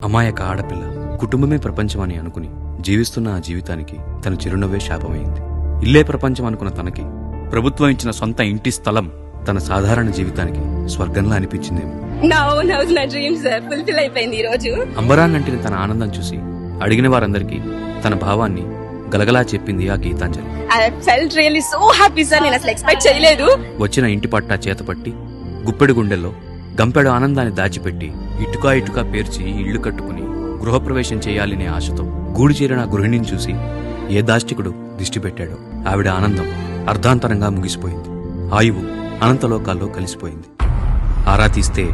అమాయక ఆడపిల్ల కుటుంబమే ప్రపంచం అని అనుకుని జీవిస్తున్న ఆ జీవితానికి తన చిరునవ్వే శాపమైంది. ఇల్లే ప్రపంచం అనుకున్న తనకి ప్రభుత్వం ఇచ్చిన సొంత ఇంటి స్థలం తన సాధారణ జీవితానికి స్వర్గంలా అనిపించిందేమో. అంబరాన్నంటిన తన ఆనందం చూసి అడిగిన వారందరికీ తన భావాన్ని గలగలా చెప్పింది ఆ గీతాంజలి. వచ్చిన ఇంటి పట్టా చేతపట్టి గుప్పెడు గుండెల్లో గంపెడు ఆనందాన్ని దాచిపెట్టి ఇటుకా ఇటుకా పేర్చి ఇళ్లు కట్టుకుని గృహప్రవేశం చేయాలనే ఆశతో గూడు చేరిన గృహిణిని చూసి ఏ దాష్టికుడు దిష్టి పెట్టాడో ఆవిడ ఆనందం అర్ధాంతరంగా ముగిసిపోయింది. ఆయువు అనంతలోకాల్లో కలిసిపోయింది. ఆరా తీస్తే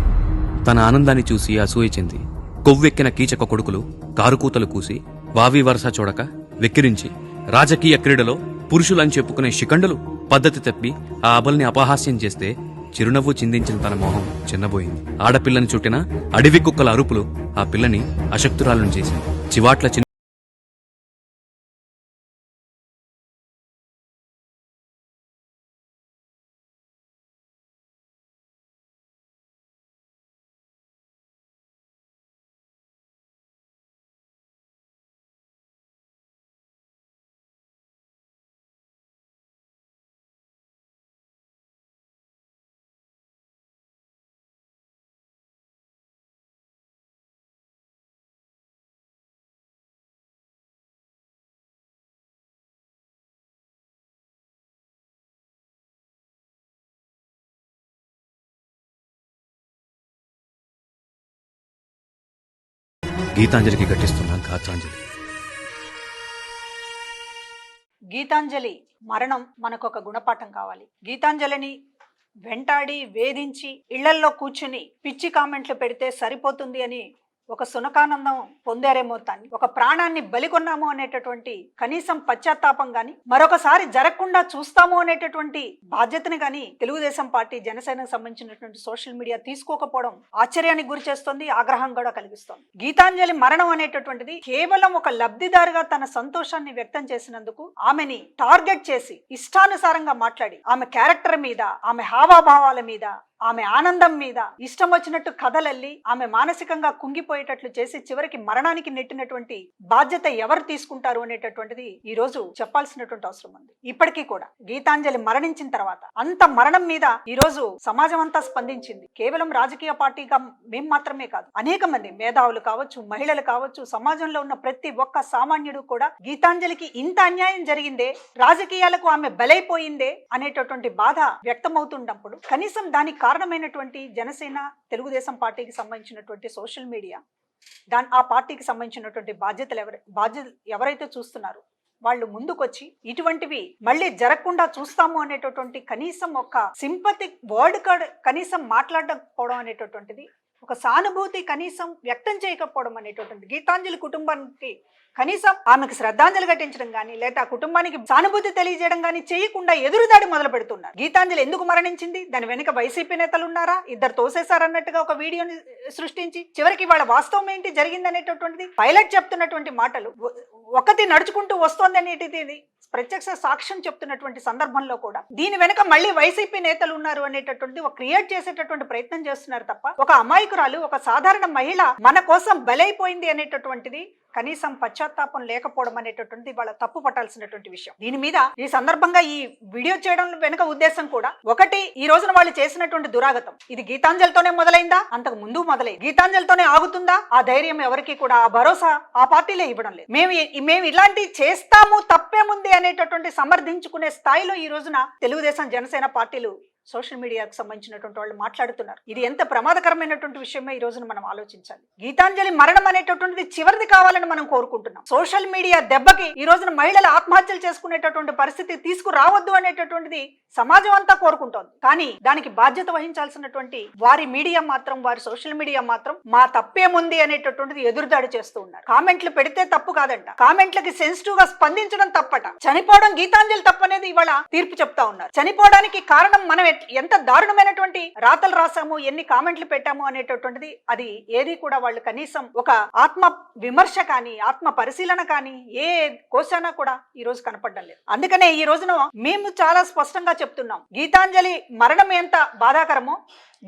తన ఆనందాన్ని చూసి అసూయ చెంది కొవ్వెక్కిన కీచక కొడుకులు కారుకూతలు కూసి వావి వరస చూడక వెక్కిరించి రాజకీయ క్రీడలో పురుషులని చెప్పుకునే శిఖండులు పద్ధతి తప్పి ఆ అబల్ని అపహాస్యం చేస్తే చిరునవ్వు చిందించిన తన మొహం చిన్నబోయింది. ఆడపిల్లని చుట్టిన అడవి కుక్కల అరుపులు ఆ పిల్లని అశక్తురాలను చేసింది. చివాట్ల గీతాంజలికి ఘటిస్తున్న గాత్రాంజలి. గీతాంజలి మరణం మనకొక గుణపాఠం కావాలి. గీతాంజలిని వెంటాడి వేధించి ఇళ్లల్లో కూర్చుని పిచ్చి కామెంట్లు పెడితే సరిపోతుంది అని ఒక సునకానందం పొందారేమో తాన్ని ఒక ప్రాణాన్ని బలికొన్నాము అనేటటువంటి కనీసం పశ్చాత్తాపం గాని మరొకసారి జరగకుండా చూస్తాము అనేటటువంటి బాధ్యతని గాని తెలుగుదేశం పార్టీ జనసేనకు సంబంధించినటువంటి సోషల్ మీడియా తీసుకోకపోవడం ఆశ్చర్యానికి గురి చేస్తోంది, ఆగ్రహం కూడా కలిగిస్తోంది. గీతాంజలి మరణం అనేటటువంటిది కేవలం ఒక లబ్ధిదారుగా తన సంతోషాన్ని వ్యక్తం చేసినందుకు ఆమెని టార్గెట్ చేసి ఇష్టానుసారంగా మాట్లాడి ఆమె క్యారెక్టర్ మీద, ఆమె హావాభావాల మీద, ఆమె ఆనందం మీద ఇష్టం వచ్చినట్టు కథలల్లి ఆమె మానసికంగా కుంగిపోయేటట్లు చేసి చివరికి మరణానికి నెట్టినటువంటి బాధ్యత ఎవరు తీసుకుంటారు అనేటటువంటిది ఈ రోజు చెప్పాల్సినటువంటి అవసరం ఉంది. ఇప్పటికీ కూడా గీతాంజలి మరణించిన తర్వాత అంత మరణం మీద ఈ రోజు సమాజం అంతా స్పందించింది. కేవలం రాజకీయ పార్టీగా మేం మాత్రమే కాదు, అనేక మంది మేధావులు కావచ్చు, మహిళలు కావచ్చు, సమాజంలో ఉన్న ప్రతి ఒక్క సామాన్యుడు కూడా గీతాంజలికి ఇంత అన్యాయం జరిగిందే, రాజకీయాలకు ఆమె బలైపోయిందే అనేటటువంటి బాధ వ్యక్తమవుతున్నప్పుడు కనీసం దానికి కారణమైనటువంటి జనసేన తెలుగుదేశం పార్టీకి సంబంధించినటువంటి సోషల్ మీడియా, ఆ పార్టీకి సంబంధించినటువంటి బాధ్యతలు ఎవరైతే చూస్తున్నారో వాళ్ళు ముందుకొచ్చి ఇటువంటివి మళ్ళీ జరగకుండా చూస్తాము అనేటటువంటి కనీసం ఒక సింపతిక్ వర్డ్ కనీసం మాట్లాడకపోవడం అనేటటువంటిది, ఒక సానుభూతి కనీసం వ్యక్తం చేయకపోవడం అనేటటువంటి గీతాంజలి కుటుంబానికి కనీసం ఆమెకు శ్రద్ధాంజలి ఘటించడం కానీ లేదా ఆ కుటుంబానికి సానుభూతి తెలియజేయడం కానీ చేయకుండా ఎదురుదాడి మొదలు పెడుతున్నారు. గీతాంజలి ఎందుకు మరణించింది, దాని వెనుక వైసీపీ నేతలు ఉన్నారా, ఇద్దరు తోసేశారన్నట్టుగా ఒక వీడియోని సృష్టించి చివరికి వాళ్ళ వాస్తవం ఏంటి జరిగింది అనేటటువంటిది పైలట్ చెప్తున్నటువంటి మాటలు, ఒకటి నడుచుకుంటూ వస్తోంది అనేటిది ప్రత్యక్ష సాక్ష్యం చెప్తున్నటువంటి సందర్భంలో కూడా దీని వెనుక మళ్ళీ వైసీపీ నేతలు ఉన్నారు అనేటటువంటి ఒక క్రియేట్ చేసేటటువంటి ప్రయత్నం చేస్తున్నారు తప్ప ఒక అమాయకురాలు, ఒక సాధారణ మహిళ మన కోసం బలైపోయింది అనేటటువంటిది కనీసం పశ్చాత్తాపం లేకపోవడం అనేటటువంటి వాళ్ళ తప్పు పట్టాల్సినటువంటి విషయం. దీని మీద ఈ సందర్భంగా ఈ వీడియో చేయడం వెనుక ఉద్దేశం కూడా ఒకటి, ఈ రోజున వాళ్ళు చేసినటువంటి దురాగతం ఇది గీతాంజలితోనే మొదలైందా, అంతకు ముందు మొదలై గీతాంజలితోనే ఆగుతుందా, ఆ ధైర్యం ఎవరికి కూడా, ఆ భరోసా ఆ పార్టీలే ఇవ్వడం లేదు. మేము ఇలాంటి చేస్తాము తప్పేముంది అనేటటువంటి సమర్థించుకునే స్థాయిలో ఈ రోజున తెలుగుదేశం జనసేన పార్టీలు సోషల్ మీడియాకు సంబంధించినటువంటి వాళ్ళు మాట్లాడుతున్నారు. ఇది ఎంత ప్రమాదకరమైనటువంటి విషయమే ఈ రోజున మనం ఆలోచించాలి. గీతాంజలి మరణం అనేటటువంటిది చివరిది కావాలని మనం కోరుకుంటున్నాం. సోషల్ మీడియా దెబ్బకి ఈ రోజున మహిళలు ఆత్మహత్యలు చేసుకునేటటువంటి పరిస్థితి తీసుకురావద్దు అనేటటువంటిది సమాజం అంతా కోరుకుంటోంది. కానీ దానికి బాధ్యత వహించాల్సినటువంటి వారి మీడియా మాత్రం, వారి సోషల్ మీడియా మాత్రం మా తప్పేముంది అనేటటువంటిది ఎదురుదాడి చేస్తూ ఉన్నారు. కామెంట్లు పెడితే తప్పు కాదంట, కామెంట్లకి సెన్సిటివ్ గా స్పందించడం తప్పట, చనిపోవడం గీతాంజలి తప్పనేది ఇవాళ తీర్పు చెప్తా ఉన్నారు. చనిపోవడానికి కారణం మనమే, ఎంత దారుణమైనటువంటి రాతలు రాసాము, ఎన్ని కామెంట్లు పెట్టాము అనేటటువంటిది అది ఏది కూడా వాళ్ళు కనీసం ఒక ఆత్మ విమర్శ కానీ ఆత్మ పరిశీలన కానీ ఏ కోశానా కూడా ఈ రోజు కనపడడం లేదు. అందుకనే ఈ రోజున మేము చాలా స్పష్టంగా చెప్తున్నాం, గీతాంజలి మరణం ఎంత బాధాకరమో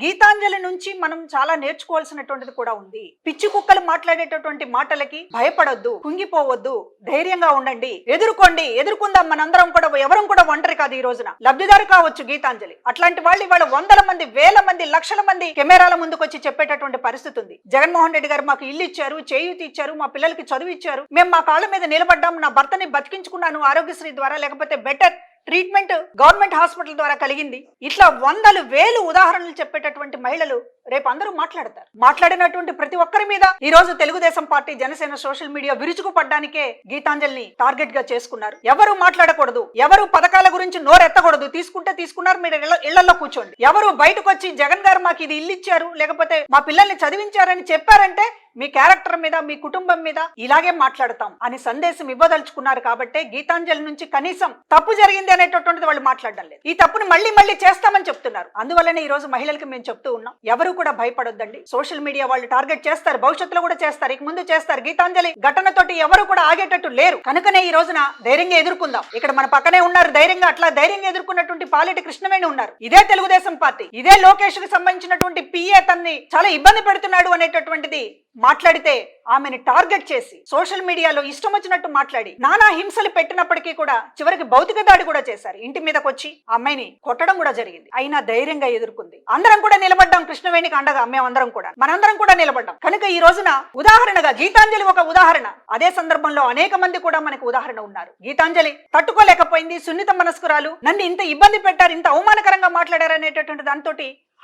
గీతాంజలి నుంచి మనం చాలా నేర్చుకోవాల్సినటువంటిది కూడా ఉంది. పిచ్చి కుక్కలు మాట్లాడేటటువంటి మాటలకి భయపడొద్దు, కుంగిపోవద్దు, ధైర్యంగా ఉండండి, ఎదుర్కొందాం. మనందరం కూడా ఎవరం కూడా ఒంటరి కాదు. ఈ రోజున లబ్ధిదారు కావచ్చు గీతాంజలి. అట్లాంటి వాళ్ళు ఇవాళ వందల మంది, వేల మంది, లక్షల మంది కెమెరాల ముందుకు వచ్చి చెప్పేటటువంటి పరిస్థితి ఉంది. జగన్మోహన్ రెడ్డి గారు మాకు ఇల్లు ఇచ్చారు, చేయూతి ఇచ్చారు, మా పిల్లలకి చదువు ఇచ్చారు, మేము మా కాళ్ళ మీద నిలబడ్డాం, నా భర్తని బతికించుకున్నాను ఆరోగ్యశ్రీ ద్వారా, లేకపోతే బెటర్ ట్రీట్మెంట్ గవర్నమెంట్ హాస్పిటల్ ద్వారా కలిగింది. ఇట్లా వందలు వేలు ఉదాహరణలు చెప్పేటటువంటి మహిళలు రేపు అందరూ మాట్లాడతారు. మాట్లాడినటువంటి ప్రతి ఒక్కరి మీద ఈ రోజు Telugu Desam party, Janasena social media విరుచుకుపడ్డానికే గీతాంజలిని టార్గెట్ గా చేసుకున్నారు. ఎవరు మాట్లాడకూడదు, ఎవరు పథకాల గురించి నోరెత్తకూడదు, తీసుకుంటే తీసుకున్నారు, మీరు ఇళ్లలో కూర్చోండి. ఎవరు బయటకు వచ్చి జగన్ గారు మాకు ఇది ఇల్లు ఇచ్చారు, లేకపోతే మా పిల్లల్ని చదివించారని చెప్పారంటే మీ క్యారెక్టర్ మీద, మీ కుటుంబం మీద ఇలాగే మాట్లాడతాం అని సందేశం ఇవ్వదలుచుకున్నారు. కాబట్టి గీతాంజలి నుంచి కనీసం తప్పు జరిగింది అనేటటువంటిది వాళ్ళు మాట్లాడడం లేదు. ఈ తప్పుని మళ్ళీ మళ్ళీ చేస్తామని చెప్తున్నారు. అందువల్లనే ఈ రోజు మహిళలకు మేము చెప్తూ ఉన్నాం, ఎవరు కూడా భయపడొద్దండి. సోషల్ మీడియా వాళ్ళు టార్గెట్ చేస్తారు, భవిష్యత్తులో కూడా చేస్తారు, ఇక ముందు చేస్తారు. గీతాంజలి ఘటనతోటి ఎవరు కూడా ఆగేటట్టు లేరు. కనుకనే ఈ రోజున ధైర్యంగా ఎదుర్కొందాం. ఇక్కడ మన పక్కనే ఉన్నారు ధైర్యంగా, అట్లా ధైర్యంగా ఎదుర్కొన్నటువంటి పాలెటి కృష్ణవేణి ఉన్నారు. ఇదే తెలుగుదేశం పార్టీ, ఇదే లోకేష్ కి సంబంధించినటువంటి పిఏ తన్ని చాలా ఇబ్బంది పెడుతున్నాడు అనేటటువంటిది మాట్లాడితే ఆమెను టార్గెట్ చేసి సోషల్ మీడియాలో ఇష్టం వచ్చినట్టు మాట్లాడి నానా హింసలు పెట్టినప్పటికీ కూడా చివరికి భౌతిక దాడి కూడా చేశారు. ఇంటి మీదకి వచ్చి అమ్మాయిని కొట్టడం కూడా జరిగింది. అయినా ధైర్యంగా ఎదుర్కొంది. అందరం కూడా నిలబడ్డాం కృష్ణవేణికి అండగా, మేమందరం కూడా, మనందరం కూడా నిలబడ్డాం. కనుక ఈ రోజున ఉదాహరణగా గీతాంజలి ఒక ఉదాహరణ. అదే సందర్భంలో అనేక మంది కూడా మనకు ఉదాహరణ ఉన్నారు. గీతాంజలి తట్టుకోలేకపోయింది, సున్నిత మనస్కురాలు, నన్ను ఇంత ఇబ్బంది పెట్టారు, ఇంత అవమానకరంగా మాట్లాడారు అనేటటువంటి దాంతో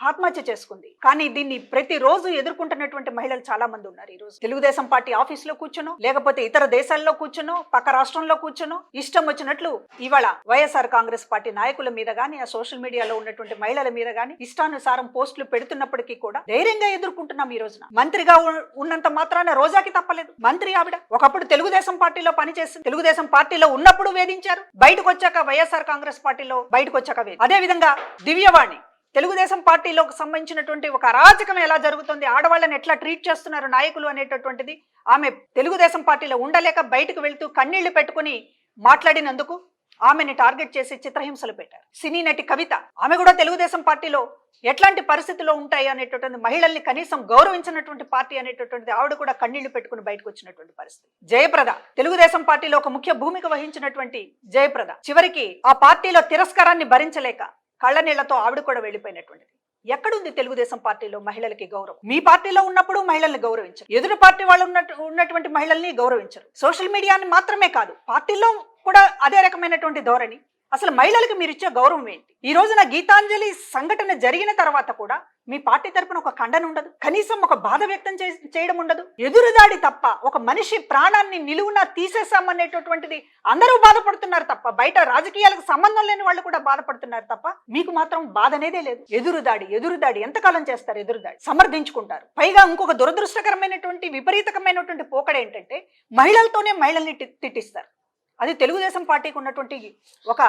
ఆత్మహత్య చేసుకుంది. కానీ దీన్ని ప్రతిరోజు ఎదుర్కొంటున్నటువంటి మహిళలు చాలా మంది ఉన్నారు. ఈ రోజు తెలుగుదేశం పార్టీ ఆఫీసులో కూర్చునో, లేకపోతే ఇతర దేశాల్లో కూర్చునో, పక్క రాష్ట్రంలో కూర్చునో ఇష్టం వచ్చినట్లు ఇవాళ వైఎస్ఆర్ కాంగ్రెస్ పార్టీ నాయకుల మీద గానీ, ఆ సోషల్ మీడియాలో ఉన్నటువంటి మహిళల మీద గానీ ఇష్టానుసారం పోస్టులు పెడుతున్నప్పటికీ కూడా ధైర్యంగా ఎదుర్కొంటున్నాం. ఈ రోజున మంత్రిగా ఉన్నంత మాత్రాన రోజాకి తప్పలేదు. మంత్రి ఆవిడ ఒకప్పుడు తెలుగుదేశం పార్టీలో పనిచేసింది. తెలుగుదేశం పార్టీలో ఉన్నప్పుడు వేధించారు, బయటకు వచ్చాక వైఎస్ఆర్ కాంగ్రెస్ పార్టీలో బయటకు వచ్చాక అదే విధంగా దివ్యవాణి తెలుగుదేశం పార్టీలోకి సంబంధించినటువంటి ఒక అరాచకం ఎలా జరుగుతుంది, ఆడవాళ్ళని ఎట్లా ట్రీట్ చేస్తున్నారు నాయకులు అనేటటువంటిది ఆమె తెలుగుదేశం పార్టీలో ఉండలేక బయటకు వెళ్తూ కన్నీళ్లు పెట్టుకుని మాట్లాడినందుకు ఆమెని టార్గెట్ చేసి చిత్రహింసలు పెట్టారు. సినీ నటి కవిత, ఆమె కూడా తెలుగుదేశం పార్టీలో ఎట్లాంటి పరిస్థితుల్లో ఉంటాయి అనేటటువంటి, మహిళల్ని కనీసం గౌరవించినటువంటి పార్టీ అనేటటువంటిది ఆవిడ కూడా కన్నీళ్లు పెట్టుకుని బయటకు వచ్చినటువంటి పరిస్థితి. జయప్రద తెలుగుదేశం పార్టీలో ఒక ముఖ్య భూమిక వహించినటువంటి జయప్రద చివరికి ఆ పార్టీలో తిరస్కారాన్ని భరించలేక కళ్ళనీళ్లతో ఆవిడ కూడా వెళ్ళిపోయినటువంటిది. ఎక్కడుంది తెలుగుదేశం పార్టీలో మహిళలకి గౌరవం? మీ పార్టీలో ఉన్నప్పుడు మహిళల్ని గౌరవించరు, ఎదురు పార్టీ వాళ్ళు ఉన్నటువంటి మహిళల్ని గౌరవించరు. సోషల్ మీడియాని మాత్రమే కాదు, పార్టీలో కూడా అదే రకమైనటువంటి ధోరణి. అసలు మహిళలకు మీరు ఇచ్చే గౌరవం ఏంటి? ఈ రోజున గీతాంజలి సంఘటన జరిగిన తర్వాత కూడా మీ పార్టీ తరపున ఒక ఖండన ఉండదు, కనీసం ఒక బాధ వ్యక్తం చేయడం ఉండదు. ఎదురుదాడి తప్ప, ఒక మనిషి ప్రాణాన్ని నిలువున తీసేసామనేటటువంటిది అందరూ బాధపడుతున్నారు తప్ప, బయట రాజకీయాలకు సంబంధం లేని వాళ్ళు కూడా బాధపడుతున్నారు తప్ప మీకు మాత్రం బాధ అనేదే లేదు. ఎదురుదాడి ఎంతకాలం చేస్తారు? ఎదురుదాడి సమర్థించుకుంటారు. పైగా ఇంకొక దురదృష్టకరమైనటువంటి విపరీతకమైనటువంటి పోకడ ఏంటంటే మహిళలతోనే మహిళల్ని తిట్టిస్తారు. అది తెలుగుదేశం పార్టీకి ఉన్నటువంటి ఒక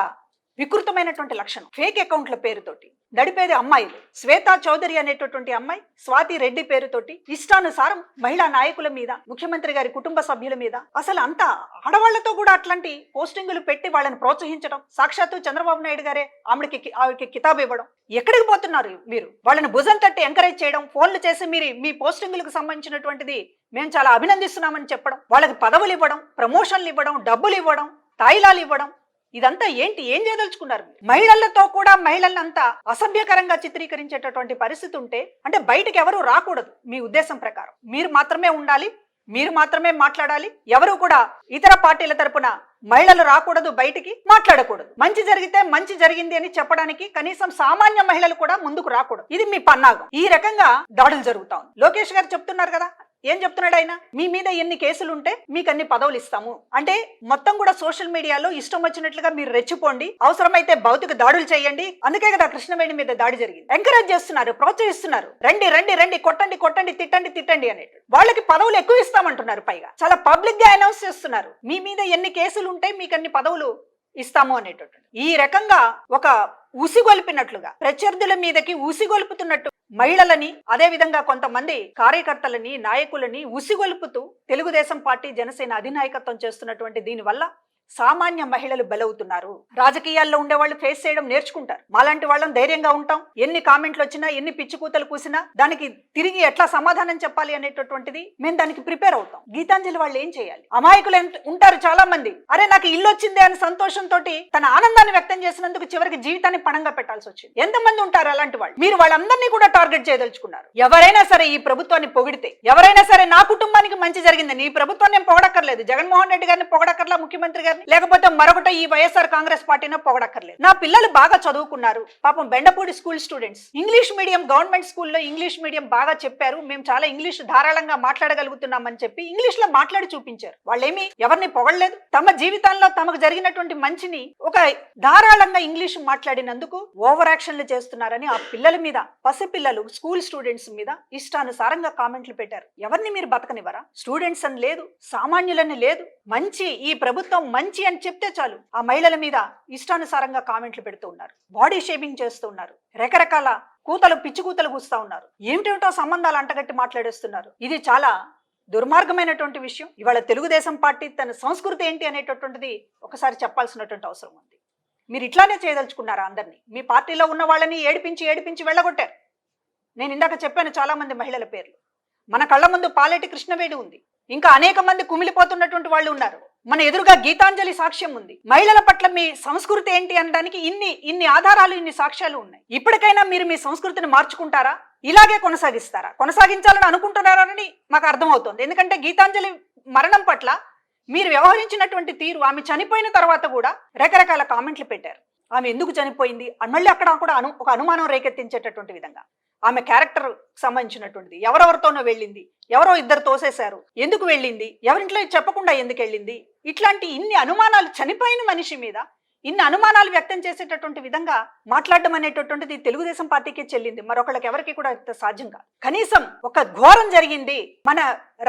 వికృతమైనటువంటి లక్షణం. ఫేక్ అకౌంట్ల పేరుతోటి నడిపేది అమ్మాయిలు. శ్వేతా చౌదరి అనేటటువంటి అమ్మాయి స్వాతి రెడ్డి పేరుతోటి ఇష్టానుసారం మహిళా నాయకుల మీద, ముఖ్యమంత్రి గారి కుటుంబ సభ్యుల మీద, అసలు అంతా ఆడవాళ్లతో కూడా అట్లాంటి పోస్టింగులు పెట్టి వాళ్ళని ప్రోత్సహించడం, సాక్షాత్తు చంద్రబాబు నాయుడు గారే ఆవిడకి కితాబు ఇవ్వడం. ఎక్కడికి పోతున్నారు మీరు? వాళ్ళని భుజం తట్టి ఎంకరేజ్ చేయడం, ఫోన్లు చేసి మీరు మీ పోస్టింగులకు సంబంధించినటువంటిది మేము చాలా అభినందిస్తున్నామని చెప్పడం, వాళ్ళకి పదవులు ఇవ్వడం, ప్రమోషన్లు ఇవ్వడం, డబ్బులు ఇవ్వడం, తాయిలాలు ఇవ్వడం, ఇదంతా ఏంటి? ఏం చేయదలుచుకున్నారు? మహిళలతో కూడా మహిళల్ని అంతా అసభ్యకరంగా చిత్రీకరించేటటువంటి పరిస్థితి ఉంటే అంటే బయటకు ఎవరు రాకూడదు. మీ ఉద్దేశం ప్రకారం మీరు మాత్రమే ఉండాలి, మీరు మాత్రమే మాట్లాడాలి. ఎవరు కూడా ఇతర పార్టీల తరపున మహిళలు రాకూడదు, బయటికి మాట్లాడకూడదు. మంచి జరిగితే మంచి జరిగింది అని చెప్పడానికి కనీసం సామాన్య మహిళలు కూడా ముందుకు రాకూడదు. ఇది మీ పన్నాగం. ఈ రకంగా దాడులు జరుగుతా ఉంది. లోకేష్ గారు చెప్తున్నారు కదా, ఏం చెప్తున్నాడు ఆయన? మీ మీద ఎన్ని కేసులు ఉంటే మీకు అన్ని పదవులు ఇస్తాము అంటే మొత్తం కూడా సోషల్ మీడియాలో ఇష్టం వచ్చినట్లుగా మీరు రెచ్చిపోండి, అవసరమైతే భౌతిక దాడులు చేయండి. అందుకే కదా కృష్ణవేణి మీద దాడి జరిగింది. ఎంకరేజ్ చేస్తున్నారు, ప్రోత్సహిస్తున్నారు. రండి రండి రండి, కొట్టండి కొట్టండి, తిట్టండి తిట్టండి అనేటు. వాళ్ళకి పదవులు ఎక్కువ ఇస్తామంటున్నారు. పైగా చాలా పబ్లిక్ గా అనౌన్స్ చేస్తున్నారు, మీ మీద ఎన్ని కేసులు ఉంటే మీకు అన్ని పదవులు ఇస్తాము అనేటటువంటి ఈ రకంగా ఒక ఉసిగొల్పినట్లుగా ప్రత్యర్థుల మీదకి ఉసిగొల్పుతున్నట్టు మహిళలని అదే విధంగా కొంతమంది కార్యకర్తలని నాయకులని ఉసిగొల్పుతూ తెలుగుదేశం పార్టీ జనసేన అధినాయకత్వం చేస్తున్నటువంటి దీనివల్ల సామాన్య మహిళలు బలవుతున్నారు. రాజకీయాల్లో ఉండే వాళ్ళు ఫేస్ చేయడం నేర్చుకుంటారు. మాలాంటి వాళ్ళం ధైర్యంగా ఉంటాం. ఎన్ని కామెంట్లు వచ్చినా ఎన్ని పిచ్చి కూతలు కూసినా దానికి తిరిగి ఎట్లా సమాధానం చెప్పాలి అనేటటువంటిది మేము దానికి ప్రిపేర్ అవుతాం. గీతాంజలి వాళ్ళు ఏం చేయాలి? అమాయకులు ఉంటారు చాలా మంది. అరే నాకు ఇల్లు వచ్చిందే అని సంతోషంతో తన ఆనందాన్ని వ్యక్తం చేసినందుకు చివరికి జీవితాన్ని పణంగా పెట్టాల్సి వచ్చింది. ఎంతమంది ఉంటారు అలాంటి వాళ్ళు? మీరు వాళ్ళందరినీ కూడా టార్గెట్ చేయదలుచుకున్నారు. ఎవరైనా సరే ఈ ప్రభుత్వాన్ని పొగిడితే, ఎవరైనా సరే నా కుటుంబానికి మంచి జరిగిందని ఈ ప్రభుత్వాన్ని నేను పొగడక్కర్లేదు, జగన్మోహన్ రెడ్డి గారిని పొగడక్కర్లా, ముఖ్యమంత్రి గారిని, లేకపోతే మరొకటి ఈ వైఎస్ఆర్ కాంగ్రెస్ పార్టీని పొగడక్కర్లేదు. నా పిల్లలు బాగా చదువుకున్నారు. పాపం Bendapudi school students English medium government స్కూల్లో ఇంగ్లీష్ మీడియం బాగా చెప్పారు, మేము చాలా ఇంగ్లీష్ ధారాళంగా మాట్లాడగలుగుతున్నామని చెప్పి ఇంగ్లీష్ లో మాట్లాడి చూపించారు. వాళ్ళేమి ఎవరిని పొగడలేదు. తమ జీవితంలో తమకు జరిగినటువంటి మంచిని ఒక ధారాళంగా ఇంగ్లీష్ మాట్లాడినందుకు ఓవర్ యాక్షన్లు చేస్తున్నారని ఆ పిల్లల మీద, పసిపిల్లలు స్కూల్ స్టూడెంట్స్ మీద ఇష్టానుసారంగా కామెంట్లు పెట్టారు. ఎవరిని మీరు బతకనివ్వరా? స్టూడెంట్స్ అని లేదు, సామాన్యులని లేదు, మంచి ఈ ప్రభుత్వం మంచి అని చెప్తే చాలు ఆ మహిళల మీద ఇష్టానుసారంగా కామెంట్లు పెడుతూ ఉన్నారు, బాడీ షేమింగ్ చేస్తూ ఉన్నారు, రకరకాల కూతలు పిచ్చి కూతలు కూస్తూ ఉన్నారు, ఏమిటేమిటో సంబంధాలు అంటగట్టి మాట్లాడేస్తున్నారు. ఇది చాలా దుర్మార్గమైనటువంటి విషయం. ఇవాళ తెలుగుదేశం పార్టీ తన సంస్కృతి ఏంటి అనేటటువంటిది ఒకసారి చెప్పాల్సినటువంటి అవసరం ఉంది. మీరు ఇట్లానే చేయదలుచుకున్నారా? అందరినీ మీ పార్టీలో ఉన్న వాళ్ళని ఏడిపించి వెళ్ళగొట్టారు. నేను ఇందాక చెప్పాను చాలా మంది మహిళల పేర్లు. మన కళ్ళ ముందు పాలేటి కృష్ణవేణి ఉంది, ఇంకా అనేక మంది కుమిలిపోతున్నటువంటి వాళ్ళు ఉన్నారు. మన ఎదురుగా గీతాంజలి సాక్ష్యం ఉంది. మహిళల పట్ల మీ సంస్కృతి ఏంటి అనడానికి ఇన్ని ఆధారాలు, ఇన్ని సాక్ష్యాలు ఉన్నాయి. ఇప్పటికైనా మీరు మీ సంస్కృతిని మార్చుకుంటారా? ఇలాగే కొనసాగిస్తారా? కొనసాగించాలని అనుకుంటున్నారని మాకు అర్థమవుతోంది. ఎందుకంటే గీతాంజలి మరణం పట్ల మీరు వ్యవహరించినటువంటి తీరు, ఆమె చనిపోయిన తర్వాత కూడా రకరకాల కామెంట్లు పెట్టారు. ఆమె ఎందుకు చనిపోయింది మళ్ళీ అక్కడ కూడా ఒక అనుమానం రేకెత్తించేటటువంటి విధంగా ఆమె క్యారెక్టర్ సంబంధించినటువంటిది, ఎవరెవరితోనో వెళ్ళింది, ఎవరో ఇద్దరు తోసేశారు, ఎందుకు వెళ్ళింది, ఎవరింట్లో చెప్పకుండా ఎందుకు వెళ్ళింది, ఇట్లాంటి ఇన్ని అనుమానాలు, చనిపోయిన మనిషి మీద ఇన్ని అనుమానాలు వ్యక్తం చేసేటటువంటి విధంగా మాట్లాడడం అనేటటువంటిది తెలుగుదేశం పార్టీకి చెల్లింది. మరొకళ్ళకి ఎవరికి కూడా సాధ్యం కాదు. కనీసం ఒక ఘోరం జరిగింది, మన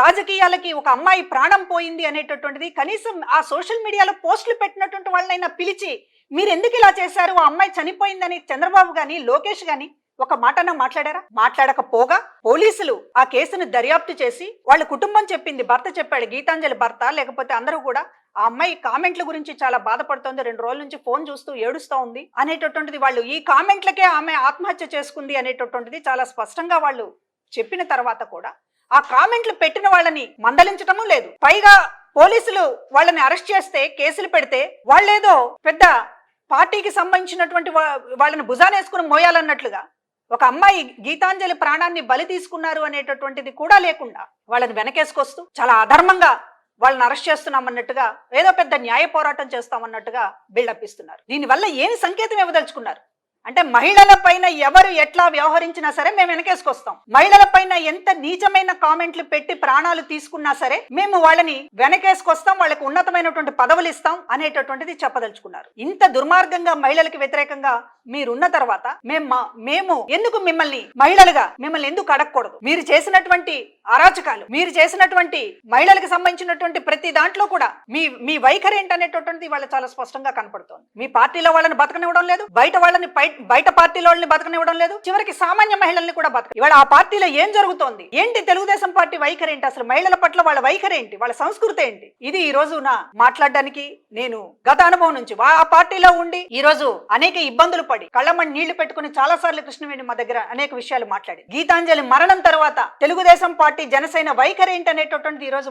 రాజకీయాలకి ఒక అమ్మాయి ప్రాణం పోయింది అనేటటువంటిది కనీసం ఆ సోషల్ మీడియాలో పోస్టులు పెట్టినటువంటి వాళ్ళనైనా పిలిచి మీరు ఎందుకు ఇలా చేశారు, ఆ అమ్మాయి చనిపోయిందని చంద్రబాబు గాని లోకేష్ గాని ఒక మాటన మాట్లాడారా? మాట్లాడకపోగా పోలీసులు ఆ కేసును దర్యాప్తు చేసి వాళ్ళ కుటుంబం చెప్పింది, భర్త చెప్పాడు, గీతాంజలి భర్త, లేకపోతే అందరూ కూడా ఆ అమ్మాయి కామెంట్ల గురించి చాలా బాధపడుతోంది, 2 రోజుల నుంచి ఫోన్ చూస్తూ ఏడుస్తూ ఉంది అనేటటువంటిది, వాళ్ళు ఈ కామెంట్లకే ఆమె ఆత్మహత్య చేసుకుంది అనేటటువంటిది చాలా స్పష్టంగా వాళ్ళు చెప్పిన తర్వాత కూడా ఆ కామెంట్లు పెట్టిన వాళ్ళని మందలించటము లేదు. పైగా పోలీసులు వాళ్ళని అరెస్ట్ చేస్తే, కేసులు పెడితే వాళ్ళేదో పెద్ద పార్టీకి సంబంధించినటువంటి వాళ్ళని భుజానేసుకుని మోయాలన్నట్లుగా ఒక అమ్మాయి గీతాంజలి ప్రాణాన్ని బలి తీసుకున్నారు అనేటటువంటిది కూడా లేకుండా వాళ్ళని వెనకేసుకొస్తూ చాలా అధర్మంగా వాళ్ళని అరెస్ట్ చేస్తున్నామన్నట్టుగా, ఏదో పెద్ద న్యాయ పోరాటం చేస్తామన్నట్టుగా బిల్డప్ ఇస్తున్నారు. దీనివల్ల ఏమి సంకేతం ఇవ్వదలుచుకున్నారు అంటే మహిళల పైన ఎవరు ఎట్లా వ్యవహరించినా సరే మేము వెనకేసుకొస్తాం, మహిళల పైన ఎంత నీచమైన కామెంట్లు పెట్టి ప్రాణాలు తీసుకున్నా సరే మేము వాళ్ళని వెనకేసుకొస్తాం, వాళ్ళకి ఉన్నతమైనటువంటి పదవులు ఇస్తాం అనేటటువంటిది చెప్పదలుచుకున్నారు. ఇంత దుర్మార్గంగా మహిళలకు వ్యతిరేకంగా మీరున్న తర్వాత మేము ఎందుకు మహిళలుగా మిమ్మల్ని ఎందుకు అడగకూడదు? మీరు చేసినటువంటి అరాచకాలు, మీరు చేసినటువంటి మహిళలకు సంబంధించినటువంటి ప్రతి దాంట్లో కూడా మీ వైఖరి ఏంటనేటటువంటిది వాళ్ళ చాలా స్పష్టంగా కనపడుతోంది. మీ పార్టీలో వాళ్ళని బతకనివ్వడం లేదు, బయట పార్టీలో వాళ్ళని బతకనివ్వడం లేదు, చివరికి సామాన్య మహిళల్ని కూడా ఇవాళ ఆ పార్టీలో ఏం జరుగుతోంది ఏంటి? తెలుగుదేశం పార్టీ వైఖరి ఏంటి? అసలు మహిళల పట్ల వాళ్ళ వైఖరి ఏంటి? వాళ్ళ సంస్కృతి ఏంటి? ఇది ఈ రోజు మాట్లాడడానికి నేను గత అనుభవం నుంచి ఆ పార్టీలో ఉండి ఈ రోజు అనేక ఇబ్బందులు పడి కళ్ళమని నీళ్లు పెట్టుకుని చాలా సార్లు కృష్ణవేణి మా దగ్గర అనేక విషయాలు మాట్లాడి, గీతాంజలి మరణం తర్వాత తెలుగుదేశం పార్టీ జనసేన వైఖరి ఏంటి అనేటటువంటిది ఈ రోజు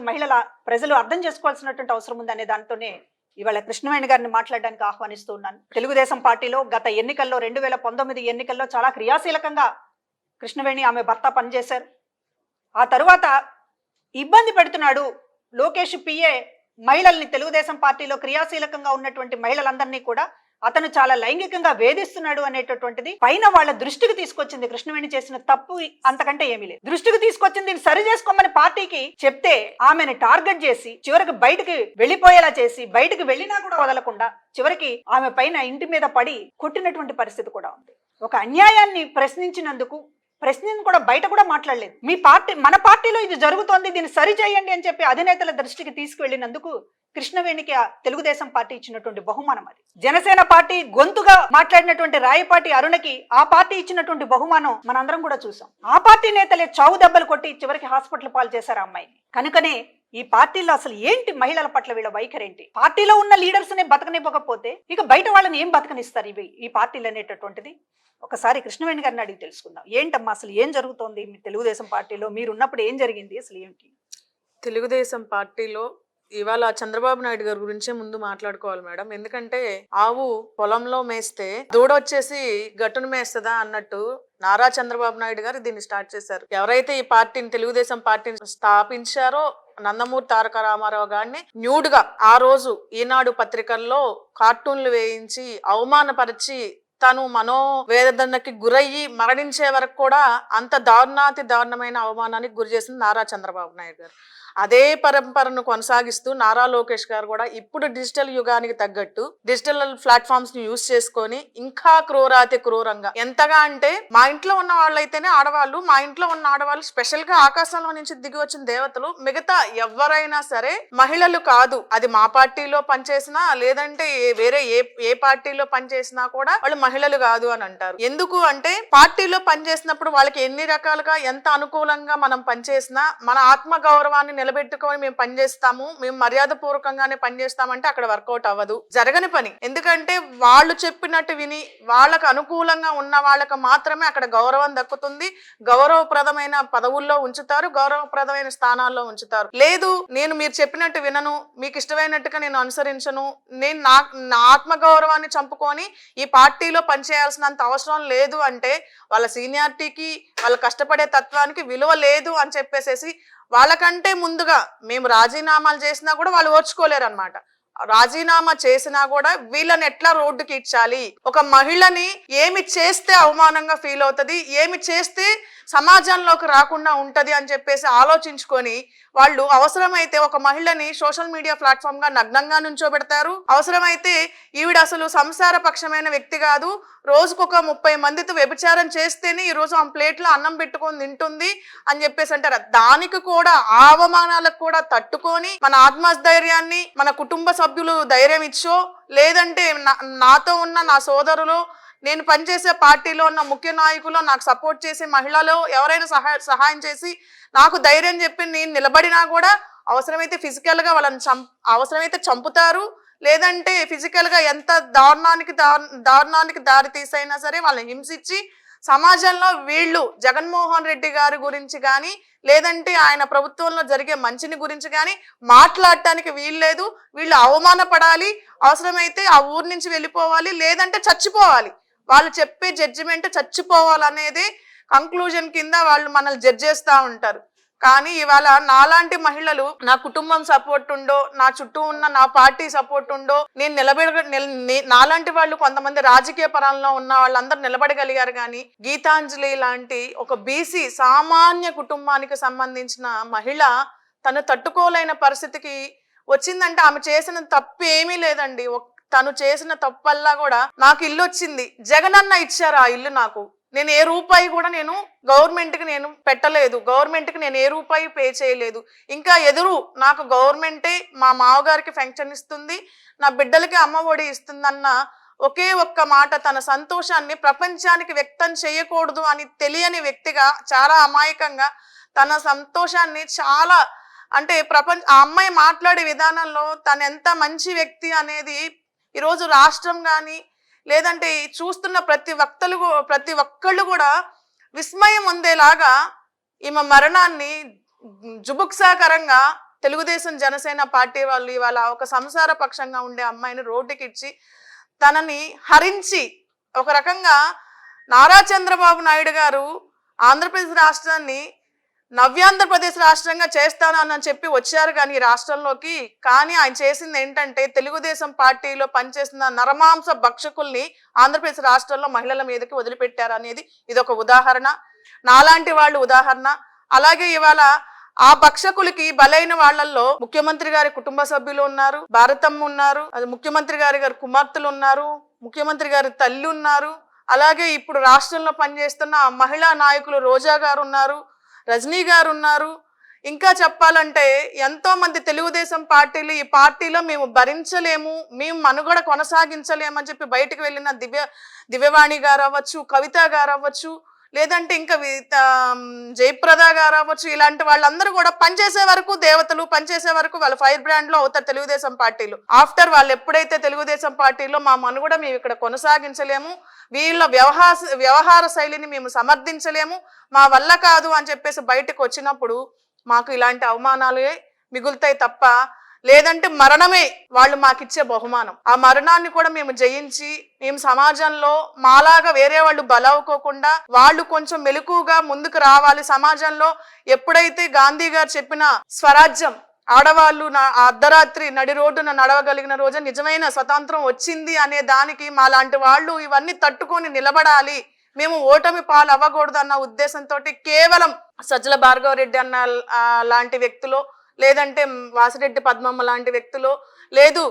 ప్రజలు అర్థం చేసుకోవాల్సినటువంటి అవసరం ఉంది అనే దాంతోనే ఇవాళ కృష్ణవేణి గారిని మాట్లాడడానికి ఆహ్వానిస్తూ ఉన్నాను. తెలుగుదేశం పార్టీలో గత ఎన్నికల్లో 2019 ఎన్నికల్లో చాలా క్రియాశీలకంగా కృష్ణవేణి ఆమె భర్త పనిచేశారు. ఆ తరువాత ఇబ్బంది పెడుతున్నాడు లోకేష్ పిఏ మహిళల్ని, తెలుగుదేశం పార్టీలో క్రియాశీలకంగా ఉన్నటువంటి మహిళలందరినీ కూడా అతను చాలా లైంగికంగా వేధిస్తున్నాడు అనేటటువంటిది పైన వాళ్ళ దృష్టికి తీసుకొచ్చింది. కృష్ణవేణి చేసిన తప్పు అంతకంటే ఏమీ లేదు, దృష్టికి తీసుకొచ్చింది. సరి చేసుకోమని పార్టీకి చెప్తే ఆమెను టార్గెట్ చేసి చివరికి బయటికి వెళ్ళిపోయేలా చేసి, బయటికి వెళ్ళినా కూడా వదలకుండా చివరికి ఆమె పైన ఇంటి మీద పడి కొట్టినటువంటి పరిస్థితి కూడా ఉంది. ఒక అన్యాయాన్ని ప్రశ్నించినందుకు ప్రశ్నను కూడా బయట కూడా మాట్లాడలేదు. మీ పార్టీ, మన పార్టీలో ఇది జరుగుతోంది, దీన్ని సరి చేయండి అని చెప్పి అధినేతల దృష్టికి తీసుకువెళ్ళినందుకు కృష్ణవేణికి ఆ తెలుగుదేశం పార్టీ ఇచ్చినటువంటి బహుమానం అది. జనసేన పార్టీ గొంతుగా మాట్లాడినటువంటి రాయపాటి అరుణకి ఆ పార్టీ ఇచ్చినటువంటి బహుమానం మనందరం కూడా చూసాం. ఆ పార్టీ నేతలే చావు దెబ్బలు కొట్టి చివరికి హాస్పిటల్ పాలు చేశారు ఆ అమ్మాయిని. కనుకనే ఈ పార్టీలో అసలు ఏంటి మహిళల పట్ల వీళ్ళ వైఖరి ఏంటి? పార్టీలో ఉన్న లీడర్స్ నే బతకనివ్వకపోతే ఇక బయట వాళ్ళని ఏం బతకనిస్తారు ఈ పార్టీలు అనేటటువంటిది ఒకసారి కృష్ణవేణి గారిని అడిగి తెలుసుకుందాం. ఏంటమ్మా అసలు ఏం జరుగుతోంది మీ తెలుగుదేశం పార్టీలో? మీరున్నప్పుడు ఏం జరిగింది అసలు ఏంటి? తెలుగుదేశం పార్టీలో ఇవాళ చంద్రబాబు నాయుడు గారి గురించే ముందు మాట్లాడుకోవాలి మేడం. ఎందుకంటే ఆవు పొలంలో మేస్తే దూడ వచ్చేసి గట్టును మేస్తుందా అన్నట్టు నారా చంద్రబాబు నాయుడు గారు దీన్ని స్టార్ట్ చేశారు. ఎవరైతే ఈ పార్టీని, తెలుగుదేశం పార్టీని స్థాపించారో నందమూరి తారక రామారావు గారిని న్యూడ్గా ఆ రోజు ఈనాడు పత్రికల్లో కార్టూన్లు వేయించి అవమానపరిచి తను మనోవేదనకి గురయ్యి మరణించే వరకు కూడా అంత దారుణాతి దారుణమైన అవమానానికి గురి చేసింది నారా చంద్రబాబు నాయుడు గారు. అదే పరంపరను కొనసాగిస్తూ నారా లోకేష్ గారు కూడా ఇప్పుడు డిజిటల్ యుగానికి తగ్గట్టు డిజిటల్ ప్లాట్ఫామ్స్ ని యూజ్ చేసుకొని ఇంకా క్రూరాతి క్రూరంగా, ఎంతగా అంటే మా ఇంట్లో ఉన్న వాళ్ళైతేనే ఆడవాళ్ళు, మా ఇంట్లో ఉన్న ఆడవాళ్ళు స్పెషల్ గా ఆకాశంలో నుంచి దిగి వచ్చిన దేవతలు, మిగతా ఎవరైనా సరే మహిళలు కాదు. అది మా పార్టీలో పనిచేసినా లేదంటే వేరే ఏ పార్టీలో పనిచేసినా కూడా వాళ్ళు మహిళలు కాదు అని అంటారు. ఎందుకు అంటే పార్టీలో పనిచేసినప్పుడు వాళ్ళకి ఎన్ని రకాలుగా ఎంత అనుకూలంగా మనం పనిచేసినా మన ఆత్మ గౌరవాన్ని నిలబెట్టుకొని మేము పనిచేస్తాము, మేము మర్యాద పూర్వకంగానే పనిచేస్తామంటే అక్కడ వర్కౌట్ అవ్వదు, జరగని పని. ఎందుకంటే వాళ్ళు చెప్పినట్టు విని వాళ్ళకు అనుకూలంగా ఉన్న వాళ్ళకు మాత్రమే అక్కడ గౌరవం దక్కుతుంది, గౌరవప్రదమైన పదవుల్లో ఉంచుతారు, గౌరవప్రదమైన స్థానాల్లో ఉంచుతారు. లేదు నేను మీరు చెప్పినట్టు వినను, మీకు ఇష్టమైనట్టుగా నేను అనుసరించను, నేను నా ఆత్మగౌరవాన్ని చంపుకొని ఈ పార్టీలో పనిచేయాల్సినంత అవసరం లేదు అంటే వాళ్ళ సీనియారిటీకి, వాళ్ళ కష్టపడే తత్వానికి విలువ లేదు అని చెప్పేసేసి వాళ్ళకంటే ముందుగా మేము రాజీనామాలు చేసినా కూడా వాళ్ళు ఓర్చుకోలేరు అనమాట. రాజీనామా చేసినా కూడా వీళ్ళని ఎట్లా రోడ్డుకి ఇచ్చాలి, ఒక మహిళని ఏమి చేస్తే అవమానంగా ఫీల్ అవుతుంది, ఏమి చేస్తే సమాజంలోకి రాకుండా ఉంటది అని చెప్పేసి ఆలోచించుకొని వాళ్ళు అవసరమైతే ఒక మహిళని సోషల్ మీడియా ప్లాట్ఫామ్ గా నగ్నంగా నుంచోబెడతారు. అవసరమైతే ఈవిడ అసలు సంసార పక్షమైన వ్యక్తి కాదు, రోజుకొక 30 మందితో వ్యభిచారం చేస్తేనే ఈ రోజు ఆ ప్లేట్లో అన్నం పెట్టుకొని తింటుంది అని చెప్పేసి అంటారు. దానికి కూడా ఆ అవమానాలకు కూడా తట్టుకొని మన ఆత్మస్థైర్యాన్ని, మన కుటుంబ సభ్యులు ధైర్యం ఇచ్చో, లేదంటే నాతో ఉన్న నా సోదరులు, నేను పనిచేసే పార్టీలో ఉన్న ముఖ్య నాయకులు, నాకు సపోర్ట్ చేసే మహిళలు ఎవరైనా సహాయం చేసి నాకు ధైర్యం చెప్పి నేను నిలబడినా కూడా అవసరమైతే ఫిజికల్ గా వాళ్ళని అవసరమైతే చంపుతారు, లేదంటే ఫిజికల్ గా ఎంత దారుణానికి దారి తీసైనా సరే వాళ్ళని హింసించి సమాజంలో వీళ్ళు జగన్మోహన్ రెడ్డి గారి గురించి కానీ లేదంటే ఆయన ప్రభుత్వంలో జరిగే మంచిని గురించి కానీ మాట్లాడటానికి వీల్లేదు. వీళ్ళు అవమానపడాలి, అవసరమైతే ఆ ఊరు నుంచి వెళ్ళిపోవాలి, లేదంటే చచ్చిపోవాలి. వాళ్ళు చెప్పే జడ్జిమెంట్ చచ్చిపోవాలనేది కంక్లూజన్ కింద వాళ్ళు మనల్ని జడ్జ్ చేస్తూ ఉంటారు. కానీ ఇవాళ నాలాంటి మహిళలు, నా కుటుంబం సపోర్ట్ ఉండో, నా చుట్టూ ఉన్న నా పార్టీ సపోర్ట్ ఉండో, నాలాంటి వాళ్ళు కొంతమంది రాజకీయ పరంలో ఉన్న వాళ్ళందరూ నిలబడగలిగారు. కానీ గీతాంజలి లాంటి ఒక బీసీ సామాన్య కుటుంబానికి సంబంధించిన మహిళ తను తట్టుకోలేని పరిస్థితికి వచ్చిందంటే ఆమె చేసిన తప్పు ఏమీ లేదండి. తను చేసిన తప్పల్లా కూడా నాకు ఇల్లు వచ్చింది, జగనన్న ఇచ్చారు ఆ ఇల్లు నాకు, నేను ఏ రూపాయి కూడా నేను గవర్నమెంట్కి నేను పెట్టలేదు, గవర్నమెంట్కి నేను ఏ రూపాయి పే చేయలేదు. ఇంకా ఎదురు నాకు గవర్నమెంటే మా మావగారికి పెన్షన్ ఇస్తుంది, నా బిడ్డలకి అమ్మ ఒడి ఇస్తుందన్న ఒకే ఒక్క మాట, తన సంతోషాన్ని ప్రపంచానికి వ్యక్తం చేయకూడదు అని తెలియని వ్యక్తిగా చాలా అమాయకంగా తన సంతోషాన్ని చాలా అంటే ఆ అమ్మాయి మాట్లాడే విధానంలో తను ఎంత మంచి వ్యక్తి అనేది ఈరోజు రాష్ట్రం కానీ లేదంటే చూస్తున్న ప్రతి ఒక్కళ్ళు కూడా విస్మయం ఉందేలాగా ఈమె మరణాన్ని జుబుక్సాకరంగా తెలుగుదేశం జనసేన పార్టీ వాళ్ళు ఇవాళ ఒక సంసార పక్షంగా ఉండే అమ్మాయిని రోడ్డుకి ఇచ్చి తనని హరించి ఒక రకంగా నారా చంద్రబాబు నాయుడు గారు ఆంధ్రప్రదేశ్ రాష్ట్రాన్ని నవ్యాంధ్రప్రదేశ్ రాష్ట్రంగా చేస్తానని చెప్పి వచ్చారు కానీ రాష్ట్రంలోకి. కానీ ఆయన చేసింది ఏంటంటే తెలుగుదేశం పార్టీలో పనిచేసిన నరమాంస భక్షకుల్ని ఆంధ్రప్రదేశ్ రాష్ట్రంలో మహిళల మీదకి వదిలిపెట్టారు అనేది ఇదొక ఉదాహరణ, నాలాంటి వాళ్ళు ఉదాహరణ. అలాగే ఇవాళ ఆ భక్షకులకి బలైన వాళ్ళల్లో ముఖ్యమంత్రి గారి కుటుంబ సభ్యులు ఉన్నారు, భారతమ్మ ఉన్నారు, అది ముఖ్యమంత్రి గారి కుమార్తెలు ఉన్నారు, ముఖ్యమంత్రి గారి తల్లి ఉన్నారు, అలాగే ఇప్పుడు రాష్ట్రంలో పనిచేస్తున్న మహిళా నాయకులు రోజా గారు ఉన్నారు, రజనీ గారు ఉన్నారు. ఇంకా చెప్పాలంటే ఎంతో మంది తెలుగుదేశం పార్టీలు ఈ పార్టీలో మేము భరించలేము, మేము మనుగడ కొనసాగించలేము అని చెప్పి బయటకు వెళ్ళిన దివ్యవాణి గారు అవ్వచ్చు, కవిత గారు అవ్వచ్చు, లేదంటే ఇంకా జయప్రద గారు అవ్వచ్చు, ఇలాంటి వాళ్ళందరూ కూడా పనిచేసే వరకు దేవతలు, పనిచేసే వరకు వాళ్ళ ఫైర్ బ్రాండ్ లో అవుతారు తెలుగుదేశం పార్టీలు. ఆఫ్టర్ వాళ్ళు ఎప్పుడైతే తెలుగుదేశం పార్టీలో మా మనుగడ మేము ఇక్కడ కొనసాగించలేము, వీళ్ళ వ్యవహార శైలిని మేము సమర్థించలేము, మా వల్ల కాదు అని చెప్పేసి బయటకు వచ్చినప్పుడు మాకు ఇలాంటి అవమానాలే మిగులుతాయి తప్ప, లేదంటే మరణమే వాళ్ళు మాకిచ్చే బహుమానం. ఆ మరణాన్ని కూడా మేము జయించి మేము సమాజంలో మాలాగా వేరే వాళ్ళు బలవుకోకుండా వాళ్ళు కొంచెం మెలకుగా ముందుకు రావాలి. సమాజంలో ఎప్పుడైతే గాంధీ గారు చెప్పిన స్వరాజ్యం, ఆడవాళ్ళు అర్ధరాత్రి నడి రోడ్డున నడవగలిగిన రోజు నిజమైన స్వతంత్రం వచ్చింది అనే దానికి మాలాంటి వాళ్ళు ఇవన్నీ తట్టుకొని నిలబడాలి, మేము ఓటమి పాలు అవ్వకూడదు అన్న ఉద్దేశంతో కేవలం సజ్జల భార్గవరెడ్డి అన్న లాంటి వ్యక్తులు, లేదంటే వాసిరెడ్డి పద్మమ్మ లాంటి వ్యక్తులు, లేదు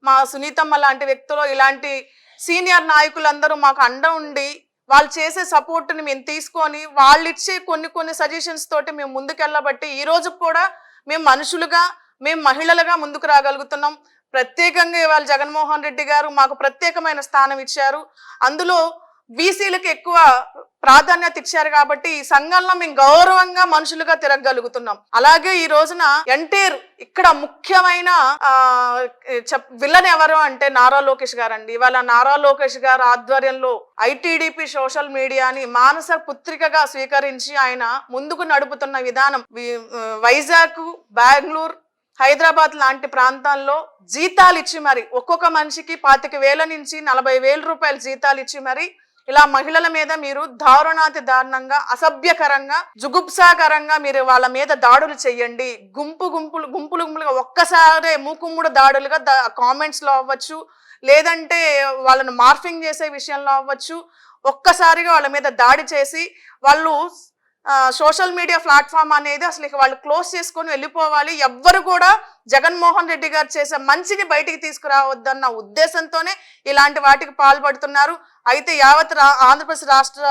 మా సునీతమ్మ లాంటి వ్యక్తులు, ఇలాంటి సీనియర్ నాయకులందరూ మాకు అండ ఉండి వాళ్ళు చేసే సపోర్ట్ని మేము తీసుకొని వాళ్ళు ఇచ్చే కొన్ని సజెషన్స్ తోటి మేము ముందుకెళ్ళబట్టి ఈ రోజు కూడా మేము మనుషులుగా, మేము మహిళలుగా ముందుకు రాగలుగుతున్నాం. ప్రత్యేకంగా ఇవాళ జగన్మోహన్ రెడ్డి గారు మాకు ప్రత్యేకమైన స్థానం ఇచ్చారు, అందులో బీసీలకు ఎక్కువ ప్రాధాన్యత ఇచ్చారు కాబట్టి ఈ సంఘంలో మేము గౌరవంగా మనుషులుగా తిరగగలుగుతున్నాం. అలాగే ఈ రోజున ఎన్టీఆర్ ఇక్కడ ముఖ్యమైన విలన్ ఎవరు అంటే నారా లోకేష్ గారు అండి. ఇవాళ నారా లోకేష్ గారు ఆధ్వర్యంలో ఐటీడీపీ సోషల్ మీడియాని మానస పుత్రికగా స్వీకరించి ఆయన ముందుకు నడుపుతున్న విధానం వైజాగ్, బెంగళూరు, హైదరాబాద్ లాంటి ప్రాంతాల్లో జీతాలు ఇచ్చి మరి ఒక్కొక్క మనిషికి 25,000 నుంచి 40,000 రూపాయలు జీతాలు ఇచ్చి మరి ఇలా మహిళల మీద మీరు దారుణాతి దారుణంగా, అసభ్యకరంగా, జుగుప్సాకరంగా మీరు వాళ్ళ మీద దాడులు చెయ్యండి. గుంపులుగా ఒక్కసారే మూకుమ్ముడు దాడులుగా కామెంట్స్ లో అవ్వచ్చు, లేదంటే వాళ్ళను మార్ఫింగ్ చేసే విషయంలో అవ్వచ్చు, ఒక్కసారిగా వాళ్ళ మీద దాడి చేసి వాళ్ళు సోషల్ మీడియా ప్లాట్ఫామ్ అనేది అసలు ఇక వాళ్ళు క్లోజ్ చేసుకొని వెళ్ళిపోవాలి. ఎవ్వరు కూడా జగన్మోహన్ రెడ్డి గారు చేసే మంచిని బయటికి తీసుకురావద్దన్న ఉద్దేశంతోనే ఇలాంటి వాటికి పాల్పడుతున్నారు. అయితే యావత్ ఆంధ్రప్రదేశ్ రాష్ట్ర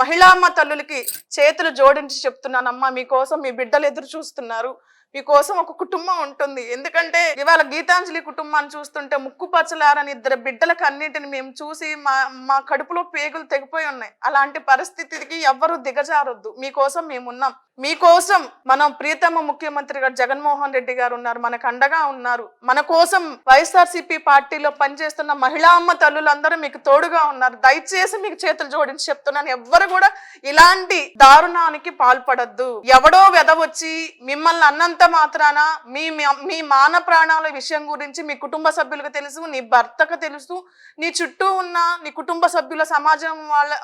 మహిళామ్మ తల్లులకి చేతులు జోడించి చెప్తున్నానమ్మా, మీకోసం మీ బిడ్డలు ఎదురు చూస్తున్నారు, మీకోసం ఒక కుటుంబం ఉంటుంది. ఎందుకంటే ఇవాళ గీతాంజలి కుటుంబాన్ని చూస్తుంటే ముక్కు పచ్చలారని 2 బిడ్డలకు అన్నింటిని మేము చూసి మా కడుపులో పేగులు తెగిపోయి ఉన్నాయి. అలాంటి పరిస్థితికి ఎవ్వరూ దిగజారొద్దు, మీకోసం మేమున్నాం. మీకోసం మనం ప్రియతమ ముఖ్యమంత్రి గారు జగన్మోహన్ రెడ్డి గారు ఉన్నారు, మనకు అండగా ఉన్నారు. మన కోసం వైఎస్ఆర్సీపీ పార్టీలో పనిచేస్తున్న మహిళా అమ్మ తల్లులందరూ మీకు తోడుగా ఉన్నారు. దయచేసి మీకు చేతులు జోడించి చెప్తున్నాను, ఎవ్వరు కూడా ఇలాంటి దారుణానికి పాల్పడద్దు. ఎవడో వెదవచ్చి మిమ్మల్ని అన్నంత మాత్రాన మీ మాన ప్రాణాల విషయం గురించి మీ కుటుంబ సభ్యులకు తెలుసు, నీ భర్తకు తెలుసు, నీ చుట్టూ ఉన్న నీ కుటుంబ సభ్యుల సమాజం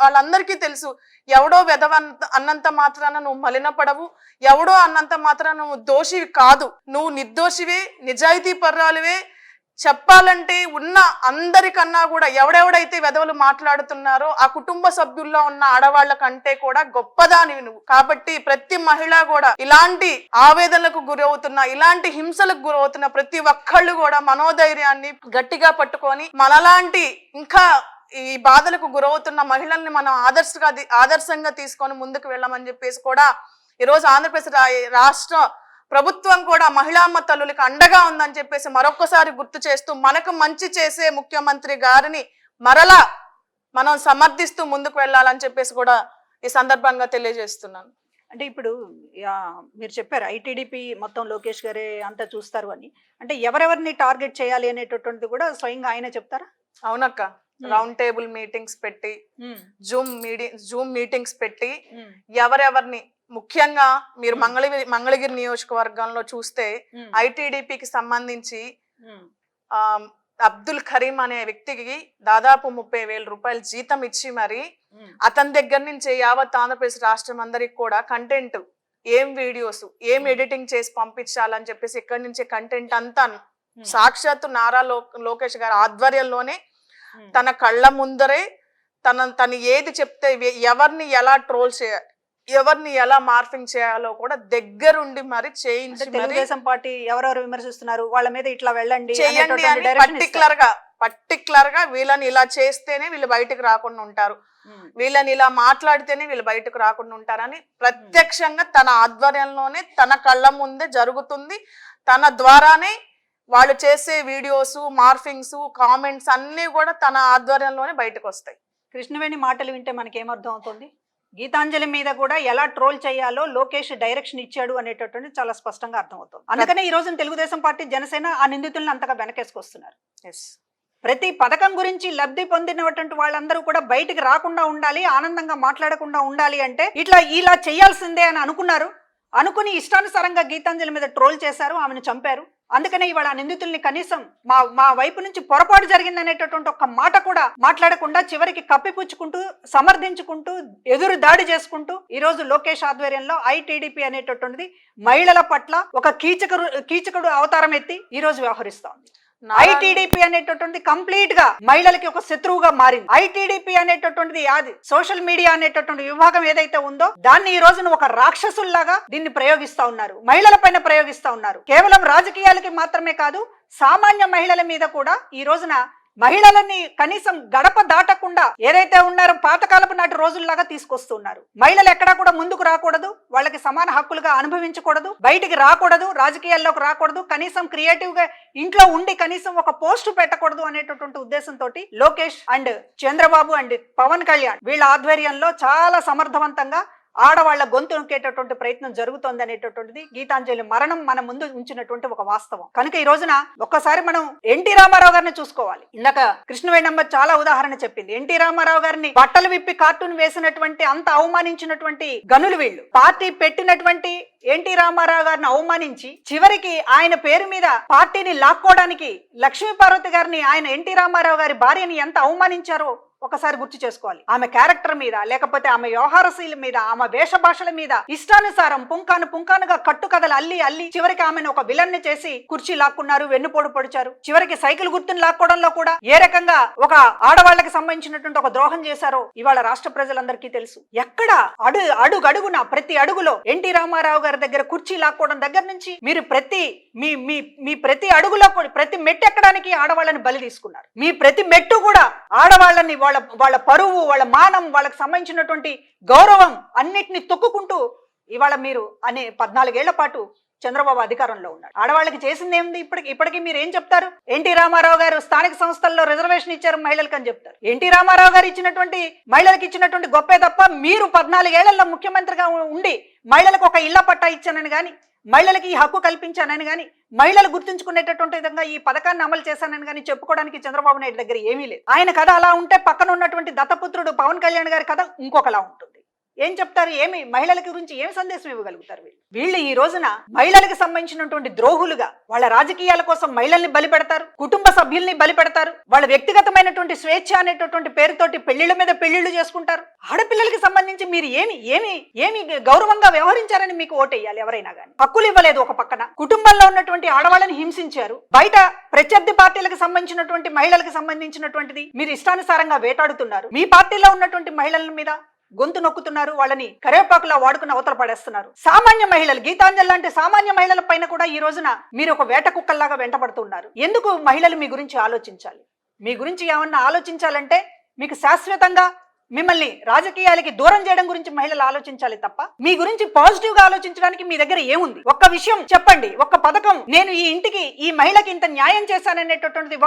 వాళ్ళందరికీ తెలుసు. ఎవడో వెదవ అన్నంత మాత్రాన నువ్వు మలినపడవు, ఎవడో అన్నంత మాత్రాన నువ్వు దోషివి కాదు, నువ్వు నిర్దోషివే, నిజాయితీ పర్రాలువే. చెప్పాలంటే ఉన్న అందరికన్నా కూడా ఎవడెవడైతే వెధవలు మాట్లాడుతున్నారో ఆ కుటుంబ సభ్యుల్లో ఉన్న ఆడవాళ్ల కంటే కూడా గొప్పదానివి నువ్వు. కాబట్టి ప్రతి మహిళ కూడా ఇలాంటి ఆవేదనలకు గురవుతున్న, ఇలాంటి హింసలకు గురవుతున్న ప్రతి ఒక్కళ్ళు కూడా మనోధైర్యాన్ని గట్టిగా పట్టుకొని మనలాంటి ఇంకా ఈ బాధలకు గురవుతున్న మహిళల్ని మనం ఆదర్శంగా తీసుకొని ముందుకు వెళ్ళమని చెప్పేసి కూడా ఈరోజు ఆంధ్రప్రదేశ్ రాష్ట్ర ప్రభుత్వం కూడా మహిళామ్మ తల్లులకు అండగా ఉందని చెప్పేసి మరొకసారి గుర్తు చేస్తూ మనకు మంచి చేసే ముఖ్యమంత్రి గారిని మరలా మనం సమర్థిస్తూ ముందుకు వెళ్ళాలని చెప్పేసి కూడా ఈ సందర్భంగా తెలియజేస్తున్నాను. అంటే ఇప్పుడు మీరు చెప్పారు ఐటీడీపీ మొత్తం లోకేష్ గారే అంతా చూస్తారు అని, అంటే ఎవరెవరిని టార్గెట్ చేయాలి అనేటటువంటిది కూడా స్వయంగా ఆయనే చెప్తారా? అవునక్క, రౌండ్ టేబుల్ మీటింగ్స్ పెట్టి, జూమ్ మీటింగ్స్ పెట్టి ఎవరెవరిని, ముఖ్యంగా మీరు మంగళగిరి నియోజకవర్గంలో చూస్తే ఐటీడీపీకి సంబంధించి అబ్దుల్ కరీం అనే వ్యక్తికి దాదాపు 30,000 రూపాయలు జీతం ఇచ్చి మరి అతని దగ్గర నుంచి యావత్ ఆంధ్రప్రదేశ్ రాష్ట్రం అందరికి కూడా కంటెంట్, ఏం వీడియోస్, ఏం ఎడిటింగ్ చేసి పంపించాలని చెప్పేసి ఇక్కడి నుంచి కంటెంట్ అంతా సాక్షాత్తు నారా లోకేష్ గారి ఆధ్వర్యంలోనే తన కళ్ళ ముందరే తను ఏది చెప్తే ఎవరిని ఎలా ట్రోల్ చేయాలి, ఎవరిని ఎలా మార్ఫింగ్ చేయాలో కూడా దగ్గరుండి మరి చేయించి, తెలుగుదేశం పార్టీ ఎవరెవరు విమర్శిస్తున్నారు వాళ్ళ మీద ఇట్లా వెళ్ళండి చేయండి అని పర్టికులర్ గా వీళ్ళని ఇలా చేస్తేనే వీళ్ళు బయటకు రాకుండా ఉంటారు. వీళ్ళని ఇలా మాట్లాడితేనే వీళ్ళు బయటకు రాకుండా ఉంటారని ప్రత్యక్షంగా తన ఆధ్వర్యంలోనే తన కళ్ళ ముందే జరుగుతుంది. తన ద్వారానే వాళ్ళు చేసే వీడియోస్, మార్ఫింగ్స్, కామెంట్స్ అన్నీ కూడా తన ఆధ్వర్యంలోనే బయటకు వస్తాయి. కృష్ణవేణి మాటలు వింటే మనకేమర్థం అవుతుంది? గీతాంజలి మీద కూడా ఎలా ట్రోల్ చేయాలో లోకేష్ డైరెక్షన్ ఇచ్చాడు అనేటటువంటి చాలా స్పష్టంగా అర్థమవుతుంది. అందుకనే ఈ రోజున తెలుగుదేశం పార్టీ, జనసేన ఆ నిందితులను అంతగా వెనకేసుకొస్తున్నారు. ప్రతి పథకం గురించి లబ్ధి పొందినటువంటి వాళ్ళందరూ కూడా బయటికి రాకుండా ఉండాలి, ఆనందంగా మాట్లాడకుండా ఉండాలి అంటే ఇలా చేయాల్సిందే అని అనుకుని ఇష్టానుసారంగా గీతాంజలి మీద ట్రోల్ చేశారు, ఆమెను చంపారు. అందుకనే ఇవాళ నిందితుల్ని కనీసం మా వైపు నుంచి పొరపాటు జరిగింది అనేటటువంటి ఒక్క మాట కూడా మాట్లాడకుండా చివరికి కప్పిపుచ్చుకుంటూ, సమర్థించుకుంటూ, ఎదురు దాడి చేసుకుంటూ ఈ రోజు లోకేష్ ఆధ్వర్యంలో ఐటీడీపీ అనేటటువంటిది మహిళల పట్ల ఒక కీచకుడు అవతారం ఎత్తి ఈ రోజు వ్యవహరిస్తోంది. ఐటీడీపీ అనేటటువంటిది కంప్లీట్ గా మహిళలకి ఒక శత్రువుగా మారింది. ఐటీడీపీ అనేటటువంటిది అది సోషల్ మీడియా అనేటటువంటి విభాగం ఏదైతే ఉందో దాన్ని ఈ రోజున ఒక రాక్షసుల్లాగా దీన్ని ప్రయోగిస్తా ఉన్నారు, మహిళల పైన ప్రయోగిస్తా ఉన్నారు. కేవలం రాజకీయాలకి మాత్రమే కాదు, సామాన్య మహిళల మీద కూడా ఈ రోజున మహిళలని కనీసం గడప దాటకుండా ఏదైతే ఉన్నారో పాతకాలపు నాటి రోజుల్లాగా తీసుకొస్తున్నారు. మహిళలు ఎక్కడా కూడా ముందుకు రాకూడదు, వాళ్ళకి సమాన హక్కులుగా అనుభవించకూడదు, బయటికి రాకూడదు, రాజకీయాల్లోకి రాకూడదు, కనీసం క్రియేటివ్ గా ఇంట్లో ఉండి కనీసం ఒక పోస్ట్ పెట్టకూడదు అనేటటువంటి ఉద్దేశంతో లోకేష్ అండ్ చంద్రబాబు అండ్ పవన్ కళ్యాణ్ వీళ్ళ ఆధ్వర్యంలో చాలా సమర్థవంతంగా ఆడవాళ్ల గొంతు నొక్కేటటువంటి ప్రయత్నం జరుగుతోంది అనేటటువంటిది గీతాంజలి మరణం మన ముందు ఉంచినటువంటి ఒక వాస్తవం. కనుక ఈ రోజున ఒక్కసారి మనం ఎన్టీ రామారావు గారిని చూసుకోవాలి. ఇందాక కృష్ణవేణమ్మ చాలా ఉదాహరణ చెప్పింది. ఎన్టీ రామారావు గారిని బట్టలు విప్పి కార్టూన్ వేసినటువంటి, అంత అవమానించినటువంటి గనులు వీళ్ళు. పార్టీ పెట్టినటువంటి ఎన్టీ రామారావు గారిని అవమానించి చివరికి ఆయన పేరు మీద పార్టీని లాక్కోవడానికి లక్ష్మీపార్వతి గారిని, ఆయన ఎన్టీ రామారావు గారి భార్యని ఎంత అవమానించారో ఒకసారి గుర్తు చేసుకోవాలి. ఆమె క్యారెక్టర్ మీద, లేకపోతే ఆమె వ్యవహారశీల మీద, ఆమె వేష భాషల మీద ఇష్టానుసారం పుంకానుగా కట్టుకథలు అల్లి చివరికి ఆమెను ఒక విలన్ ని చేసి కుర్చీ లాక్కున్నారు, వెన్నుపోడు పొడిచారు. చివరికి సైకిల్ గుర్తుని లాక్కోవడంలో కూడా ఏ రకంగా ఒక ఆడవాళ్లకు సంబంధించినటువంటి ఒక ద్రోహం చేశారో ఇవాళ రాష్ట్ర ప్రజలందరికీ తెలుసు. ఎక్కడ అడుగడుగున ప్రతి అడుగులో ఎన్టీ రామారావు గారి దగ్గర కుర్చీ లాక్కోవడం దగ్గర నుంచి మీరు మీ ప్రతి అడుగులో ప్రతి మెట్టు ఎక్కడానికి ఆడవాళ్ళని బలి తీసుకున్నారు. మీ ప్రతి మెట్టు కూడా ఆడవాళ్ళని, వాళ్ళ పరువు, వాళ్ళ మానం, వాళ్ళకి సంబంధించినటువంటి గౌరవం అన్నిటిని తొక్కుకుంటూ ఇవాళ మీరు 14 ఏళ్ల పాటు చంద్రబాబు అధికారంలో ఉన్నాడు. ఆడవాళ్ళకి చేసింది ఏముంది? ఇప్పటికీ మీరు ఏం చెప్తారు? ఎన్టీ రామారావు గారు స్థానిక సంస్థల్లో రిజర్వేషన్ ఇచ్చారు మహిళలకు అని చెప్తారు. ఎన్టీ రామారావు గారు ఇచ్చినటువంటి మహిళలకు ఇచ్చినటువంటి గొప్పే తప్ప మీరు 14 ఏళ్లలో ముఖ్యమంత్రిగా ఉండి మహిళలకు ఒక ఇళ్ల పట్టా ఇచ్చానని గాని, మహిళలకి ఈ హక్కు కల్పించానని గాని, మహిళలు గుర్తుంచుకునేటటువంటి విధంగా ఈ పథకాన్ని అమలు చేశానని గాని చెప్పుకోవడానికి చంద్రబాబు నాయుడు దగ్గర ఏమీ లేదు. ఆయన కథ అలా ఉంటే పక్కన ఉన్నటువంటి దత్తపుత్రుడు పవన్ కళ్యాణ్ గారి కథ ఇంకొకలా ఉంటుంది. ఏం చెప్తారు? మహిళల గురించి ఏం సందేశం ఇవ్వగలుగుతారు? వీళ్ళు ఈ రోజున మహిళలకు సంబంధించినటువంటి ద్రోహులుగా వాళ్ళ రాజకీయాల కోసం మహిళల్ని బలి పెడతారు, కుటుంబ సభ్యుల్ని బలి పెడతారు, వాళ్ళ వ్యక్తిగతమైనటువంటి స్వేచ్ఛ అనేటటువంటి పేరుతోటి పెళ్లిళ్ళ మీద పెళ్లిళ్లు చేసుకుంటారు. ఆడపిల్లలకి సంబంధించి మీరు ఏమి గౌరవంగా వ్యవహరించారని మీకు ఓటేయాలి ఎవరైనా కానీ. హక్కులు ఇవ్వలేదు ఒక పక్కన, కుటుంబంలో ఉన్నటువంటి ఆడవాళ్ళని హింసించారు, బయట ప్రత్యర్థి పార్టీలకు సంబంధించినటువంటి మహిళలకు సంబంధించినటువంటిది మీరు ఇష్టానుసారంగా వేటాడుతున్నారు, మీ పార్టీలో ఉన్నటువంటి మహిళల మీద గొంతు నొక్కుతున్నారు, వాళ్ళని కరేపాకులా వాడుకుని అవతల పడేస్తున్నారు. సామాన్య మహిళలు, గీతాంజలి లాంటి సామాన్య మహిళల పైన కూడా ఈ రోజున మీరు ఒక వేట కుక్కల్లాగా వెంటబడుతున్నారు. ఎందుకు మహిళలు మీ గురించి ఆలోచించాలి? మీ గురించి ఏమన్నా ఆలోచించాలంటే మీకు శాశ్వతంగా మిమ్మల్ని రాజకీయాలకి దూరం చేయడం గురించి మహిళలు ఆలోచించాలి తప్ప మీ గురించి పాజిటివ్ గా ఆలోచించడానికి మీ దగ్గర ఏముంది? ఒక్క విషయం చెప్పండి, ఒక్క పథకం, నేను ఈ ఇంటికి, ఈ మహిళకి ఇంత న్యాయం చేశాననేటటువంటిది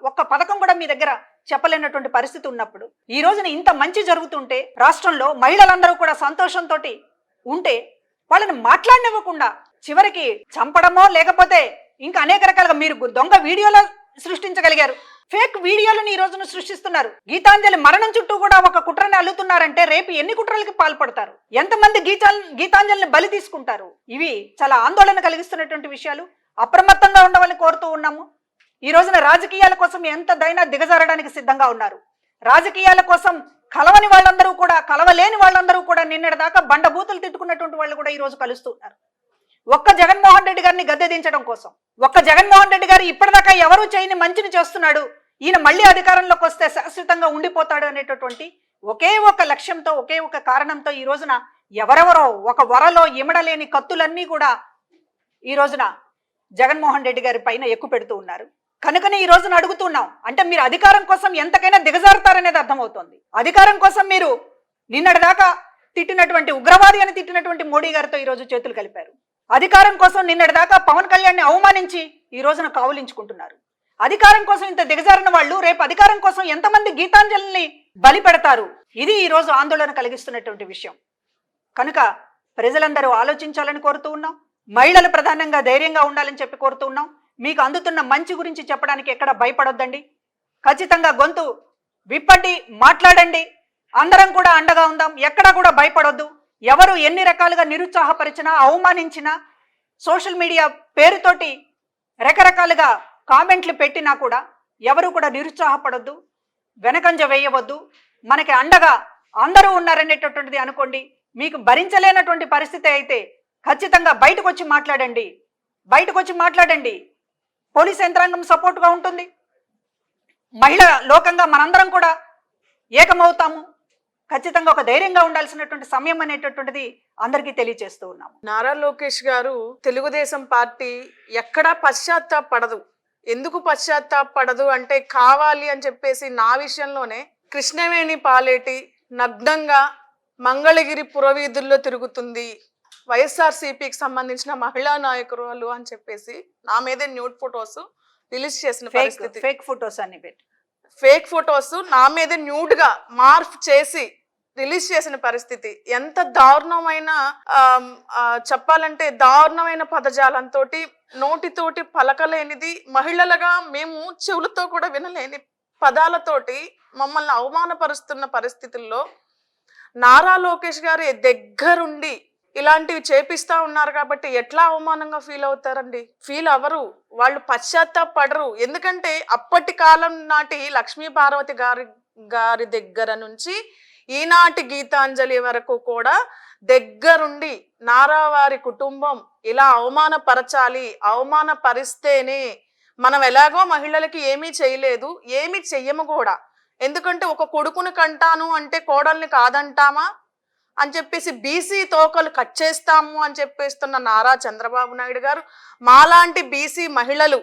ఒక్క పథకం కూడా మీ దగ్గర చెప్పలేనటువంటి పరిస్థితి ఉన్నప్పుడు, ఈ రోజున ఇంత మంచి జరుగుతుంటే రాష్ట్రంలో మహిళలందరూ కూడా సంతోషంతో ఉంటే వాళ్ళని మాట్లాడనివ్వకుండా చివరికి చంపడమో లేకపోతే ఇంకా అనేక రకాలుగా మీరు దొంగ వీడియోలు సృష్టించగలిగారు, ఫేక్ వీడియోలను ఈ రోజున సృష్టిస్తున్నారు. గీతాంజలి మరణం చుట్టూ కూడా ఒక కుట్రని అల్లుతున్నారంటే రేపు ఎన్ని కుట్రలకి పాల్పడతారు? ఎంతమంది గీతాంజలిని బలి తీసుకుంటారు? ఇవి చాలా ఆందోళన కలిగిస్తున్నటువంటి విషయాలు. అప్రమత్తంగా ఉండవాలని కోరుతూ ఉన్నాము. ఈ రోజున రాజకీయాల కోసం ఎంతదైనా దిగజారడానికి సిద్ధంగా ఉన్నారు. రాజకీయాల కోసం కలవని వాళ్ళందరూ కూడా, కలవలేని వాళ్ళందరూ కూడా నిన్నటిదాకా బండబూతులు తిట్టుకున్నటువంటి వాళ్ళు కూడా ఈ రోజు కలుస్తున్నారు. ఒక్క జగన్మోహన్ రెడ్డి గారిని గద్దె దించడం కోసం, ఒక్క జగన్మోహన్ రెడ్డి గారు ఇప్పటిదాకా ఎవరూ చేయని మంచిని చేస్తున్నాడు, ఈయన మళ్ళీ అధికారంలోకి వస్తే శాశ్వతంగా ఉండిపోతాడు అనేటటువంటి ఒకే ఒక లక్ష్యంతో, ఒకే ఒక కారణంతో ఈ రోజున ఎవరెవరో ఒక వరలో ఇమడలేని కత్తులన్నీ కూడా ఈ రోజున జగన్మోహన్ రెడ్డి గారి పైన ఎక్కువ పెడుతూ ఉన్నారు. కనుకనే ఈ రోజున అడుగుతున్నాం. అంటే మీరు అధికారం కోసం ఎంతకైనా దిగజారుతారనేది అర్థమవుతోంది. అధికారం కోసం మీరు నిన్నటిదాకా తిట్టినటువంటి ఉగ్రవాది అని తిట్టినటువంటి మోడీ గారితో ఈరోజు చేతులు కలిపారు. అధికారం కోసం నిన్నటిదాకా పవన్ కళ్యాణ్ని అవమానించి ఈ రోజున కావులించుకుంటున్నారు. అధికారం కోసం ఇంత దిగజారిన వాళ్ళు రేపు అధికారం కోసం ఎంతమంది గీతాంజలిని బలి పెడతారు? ఇది ఈ రోజు ఆందోళన కలిగిస్తున్నటువంటి విషయం. కనుక ప్రజలందరూ ఆలోచించాలని కోరుతూ ఉన్నాం. మహిళలు ప్రధానంగా ధైర్యంగా ఉండాలని చెప్పి కోరుతూ ఉన్నాం. మీకు అందుతున్న మంచి గురించి చెప్పడానికి ఎక్కడ భయపడొద్దండి. ఖచ్చితంగా గొంతు విప్పండి, మాట్లాడండి. అందరం కూడా అండగా ఉందాం. ఎక్కడా కూడా భయపడొద్దు. ఎవరు ఎన్ని రకాలుగా నిరుత్సాహపరిచినా, అవమానించినా, సోషల్ మీడియా పేరుతోటి రకరకాలుగా కామెంట్లు పెట్టినా కూడా ఎవరు కూడా నిరుత్సాహపడొద్దు, వెనకంజ వేయవద్దు. మనకి అండగా అందరూ ఉన్నారనేటటువంటిది అనుకోండి. మీకు భరించలేనటువంటి పరిస్థితి అయితే ఖచ్చితంగా బయటకు వచ్చి మాట్లాడండి. బయటకు వచ్చి మాట్లాడండి. పోలీస్ యంత్రాంగం సపోర్ట్గా ఉంటుంది. మహిళా లోకంగా మనందరం కూడా ఏకమవుతాము. ఖచ్చితంగా ఒక ధైర్యంగా ఉండాల్సినటువంటి సమయం అనేటటువంటిది అందరికీ తెలియజేస్తూ ఉన్నాము. నారా లోకేష్ గారు తెలుగుదేశం పార్టీ ఎక్కడా పశ్చాత్తాపడదు. ఎందుకు పశ్చాత్తాపడదు అంటే కావాలి అని చెప్పేసి నా విషయంలోనే కృష్ణవేణి పాలేటి నగ్నంగా మంగళగిరి పురవీధుల్లో తిరుగుతుంది, వైఎస్ఆర్సీపీకి సంబంధించిన మహిళా నాయకురాలు అని చెప్పేసి నా మీదే న్యూడ్ ఫొటోస్ రిలీజ్ చేసిన పరిస్థితి. ఫేక్ ఫొటోస్ అన్ని పెట్టి ఫేక్ ఫొటోస్ నా మీద న్యూడ్ గా మార్ఫ్ చేసి రిలీజ్ చేసిన పరిస్థితి. ఎంత దారుణమైన చెప్పాలంటే దారుణమైన పదజాలంతో, నోటితోటి పలకలేనిది, మహిళలుగా మేము చెవులతో కూడా వినలేని పదాలతోటి మమ్మల్ని అవమానపరుస్తున్న పరిస్థితుల్లో నారా లోకేష్ గారు దగ్గరుండి ఇలాంటివి చేపిస్తా ఉన్నారు కాబట్టి ఎట్లా అవమానంగా ఫీల్ అవుతారండి? ఫీల్ అవ్వరు, వాళ్ళు పశ్చాత్తాపడరు. ఎందుకంటే అప్పటి కాలం నాటి లక్ష్మీ పార్వతి గారి దగ్గర నుంచి ఈనాటి గీతాంజలి వరకు కూడా దగ్గరుండి నారా వారి కుటుంబం ఇలా అవమానపరచాలి, అవమానపరిస్తేనే మనం ఎలాగో మహిళలకి ఏమీ చేయలేదు, ఏమీ చెయ్యము కూడా. ఎందుకంటే ఒక కొడుకుని కంటాను అంటే కోడల్ని కాదంటామా అని చెప్పేసి బీసీ తోకలు కట్ చేస్తాము అని చెప్పేస్తున్న నారా చంద్రబాబు నాయుడు గారు మాలాంటి బీసీ మహిళలు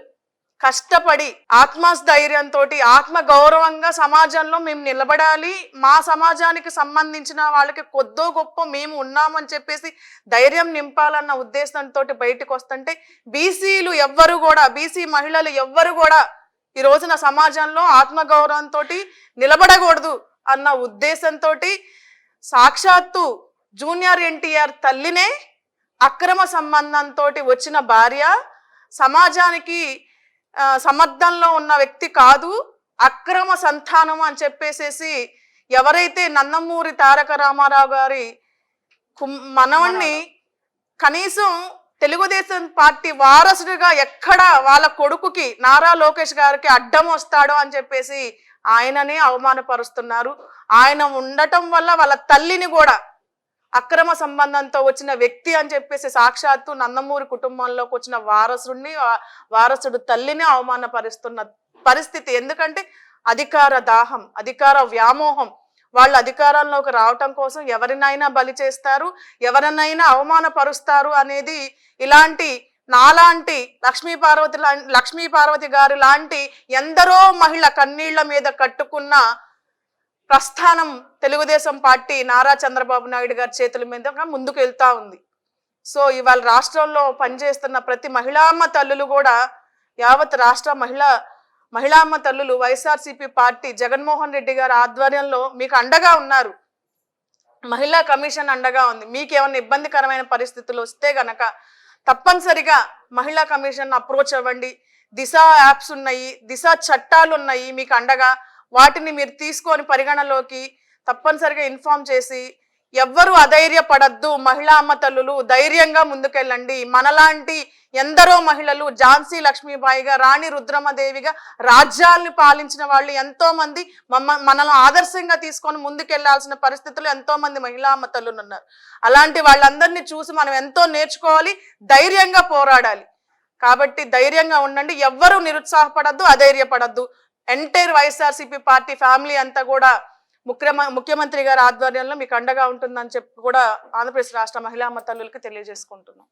కష్టపడి ఆత్మస్థైర్యంతో, ఆత్మ గౌరవంగా సమాజంలో మేము నిలబడాలి, మా సమాజానికి సంబంధించిన వాళ్ళకి కొద్దో గొప్ప మేము ఉన్నామని చెప్పేసి ధైర్యం నింపాలన్న ఉద్దేశంతో బయటకు వస్తుంటే బీసీలు ఎవ్వరు కూడా, బీసీ మహిళలు ఎవ్వరు కూడా ఈ రోజున సమాజంలో ఆత్మగౌరవంతో నిలబడకూడదు అన్న ఉద్దేశంతో సాక్షాత్తు జూనియర్ ఎన్టీఆర్ తల్లినే అక్రమ సంబంధంతో వచ్చిన భార్య, సమాజానికి సమర్థంలో ఉన్న వ్యక్తి కాదు, అక్రమ సంతానం అని చెప్పేసేసి ఎవరైతే నందమూరి తారక రామారావు గారి మనవణ్ణి కనీసం తెలుగుదేశం పార్టీ వారసుడిగా ఎక్కడ వాళ్ళ కొడుకుకి నారా లోకేష్ గారికి అడ్డం వస్తాడో అని చెప్పేసి ఆయననే అవమానపరుస్తున్నారు. ఆయన ఉండటం వల్ల వాళ్ళ తల్లిని కూడా అక్రమ సంబంధంతో వచ్చిన వ్యక్తి అని చెప్పేసి సాక్షాత్తు నందమూరి కుటుంబంలోకి వచ్చిన వారసుడు తల్లిని అవమానపరుస్తున్న పరిస్థితి. ఎందుకంటే అధికార దాహం, అధికార వ్యామోహం. వాళ్ళు అధికారంలోకి రావటం కోసం ఎవరినైనా బలి చేస్తారు, ఎవరినైనా అవమానపరుస్తారు అనేది ఇలాంటి నాలాంటి లక్ష్మీ పార్వతి గారు లాంటి ఎందరో మహిళ కన్నీళ్ల మీద కట్టుకున్న ప్రస్థానం తెలుగుదేశం పార్టీ నారా చంద్రబాబు నాయుడు గారి చేతుల మీదుగా ముందుకు వెళ్తా ఉంది. సో ఇవాళ రాష్ట్రంలో పనిచేస్తున్న ప్రతి మహిళామ్మ తల్లులు కూడా, యావత్ రాష్ట్ర మహిళామ్మ తల్లులు వైఎస్ఆర్సీపీ పార్టీ జగన్మోహన్ రెడ్డి గారి ఆధ్వర్యంలో మీకు అండగా ఉన్నారు. మహిళా కమిషన్ అండగా ఉంది. మీకు ఏమైనా ఇబ్బందికరమైన పరిస్థితులు వస్తే గనక తప్పనిసరిగా మహిళా కమిషన్ అప్రోచ్ అవ్వండి. దిశ యాప్స్ ఉన్నాయి, దిశ చట్టాలు ఉన్నాయి మీకు అండగా. వాటిని మీరు తీసుకొని పరిగణలోకి తప్పనిసరిగా ఇన్ఫార్మ్ చేసి ఎవ్వరూ అధైర్యపడద్దు. మహిళా అమ్మ తల్లులు ధైర్యంగా ముందుకెళ్ళండి. మనలాంటి ఎందరో మహిళలు, ఝాన్సీ లక్ష్మీబాయిగా, రాణి రుద్రమదేవిగా రాజ్యాల్ని పాలించిన వాళ్ళు ఎంతో మంది మనల్ని ఆదర్శంగా తీసుకొని ముందుకెళ్లాల్సిన పరిస్థితులు ఎంతో మంది మహిళా అమ్మ తల్లులు ఉన్నారు. అలాంటి వాళ్ళందరినీ చూసి మనం ఎంతో నేర్చుకోవాలి, ధైర్యంగా పోరాడాలి. కాబట్టి ధైర్యంగా ఉండండి, ఎవ్వరూ నిరుత్సాహపడద్దు, అధైర్యపడద్దు. ఎంటైర్ వైఎస్ఆర్సీపీ పార్టీ ఫ్యామిలీ అంతా కూడా ముఖ్యమంత్రి గారి ఆధ్వర్యంలో మీకు అండగా ఉంటుందని చెప్పి కూడా ఆంధ్రప్రదేశ్ రాష్ట్ర మహిళా అమ్మ తల్లులకి తెలియజేసుకుంటున్నాం.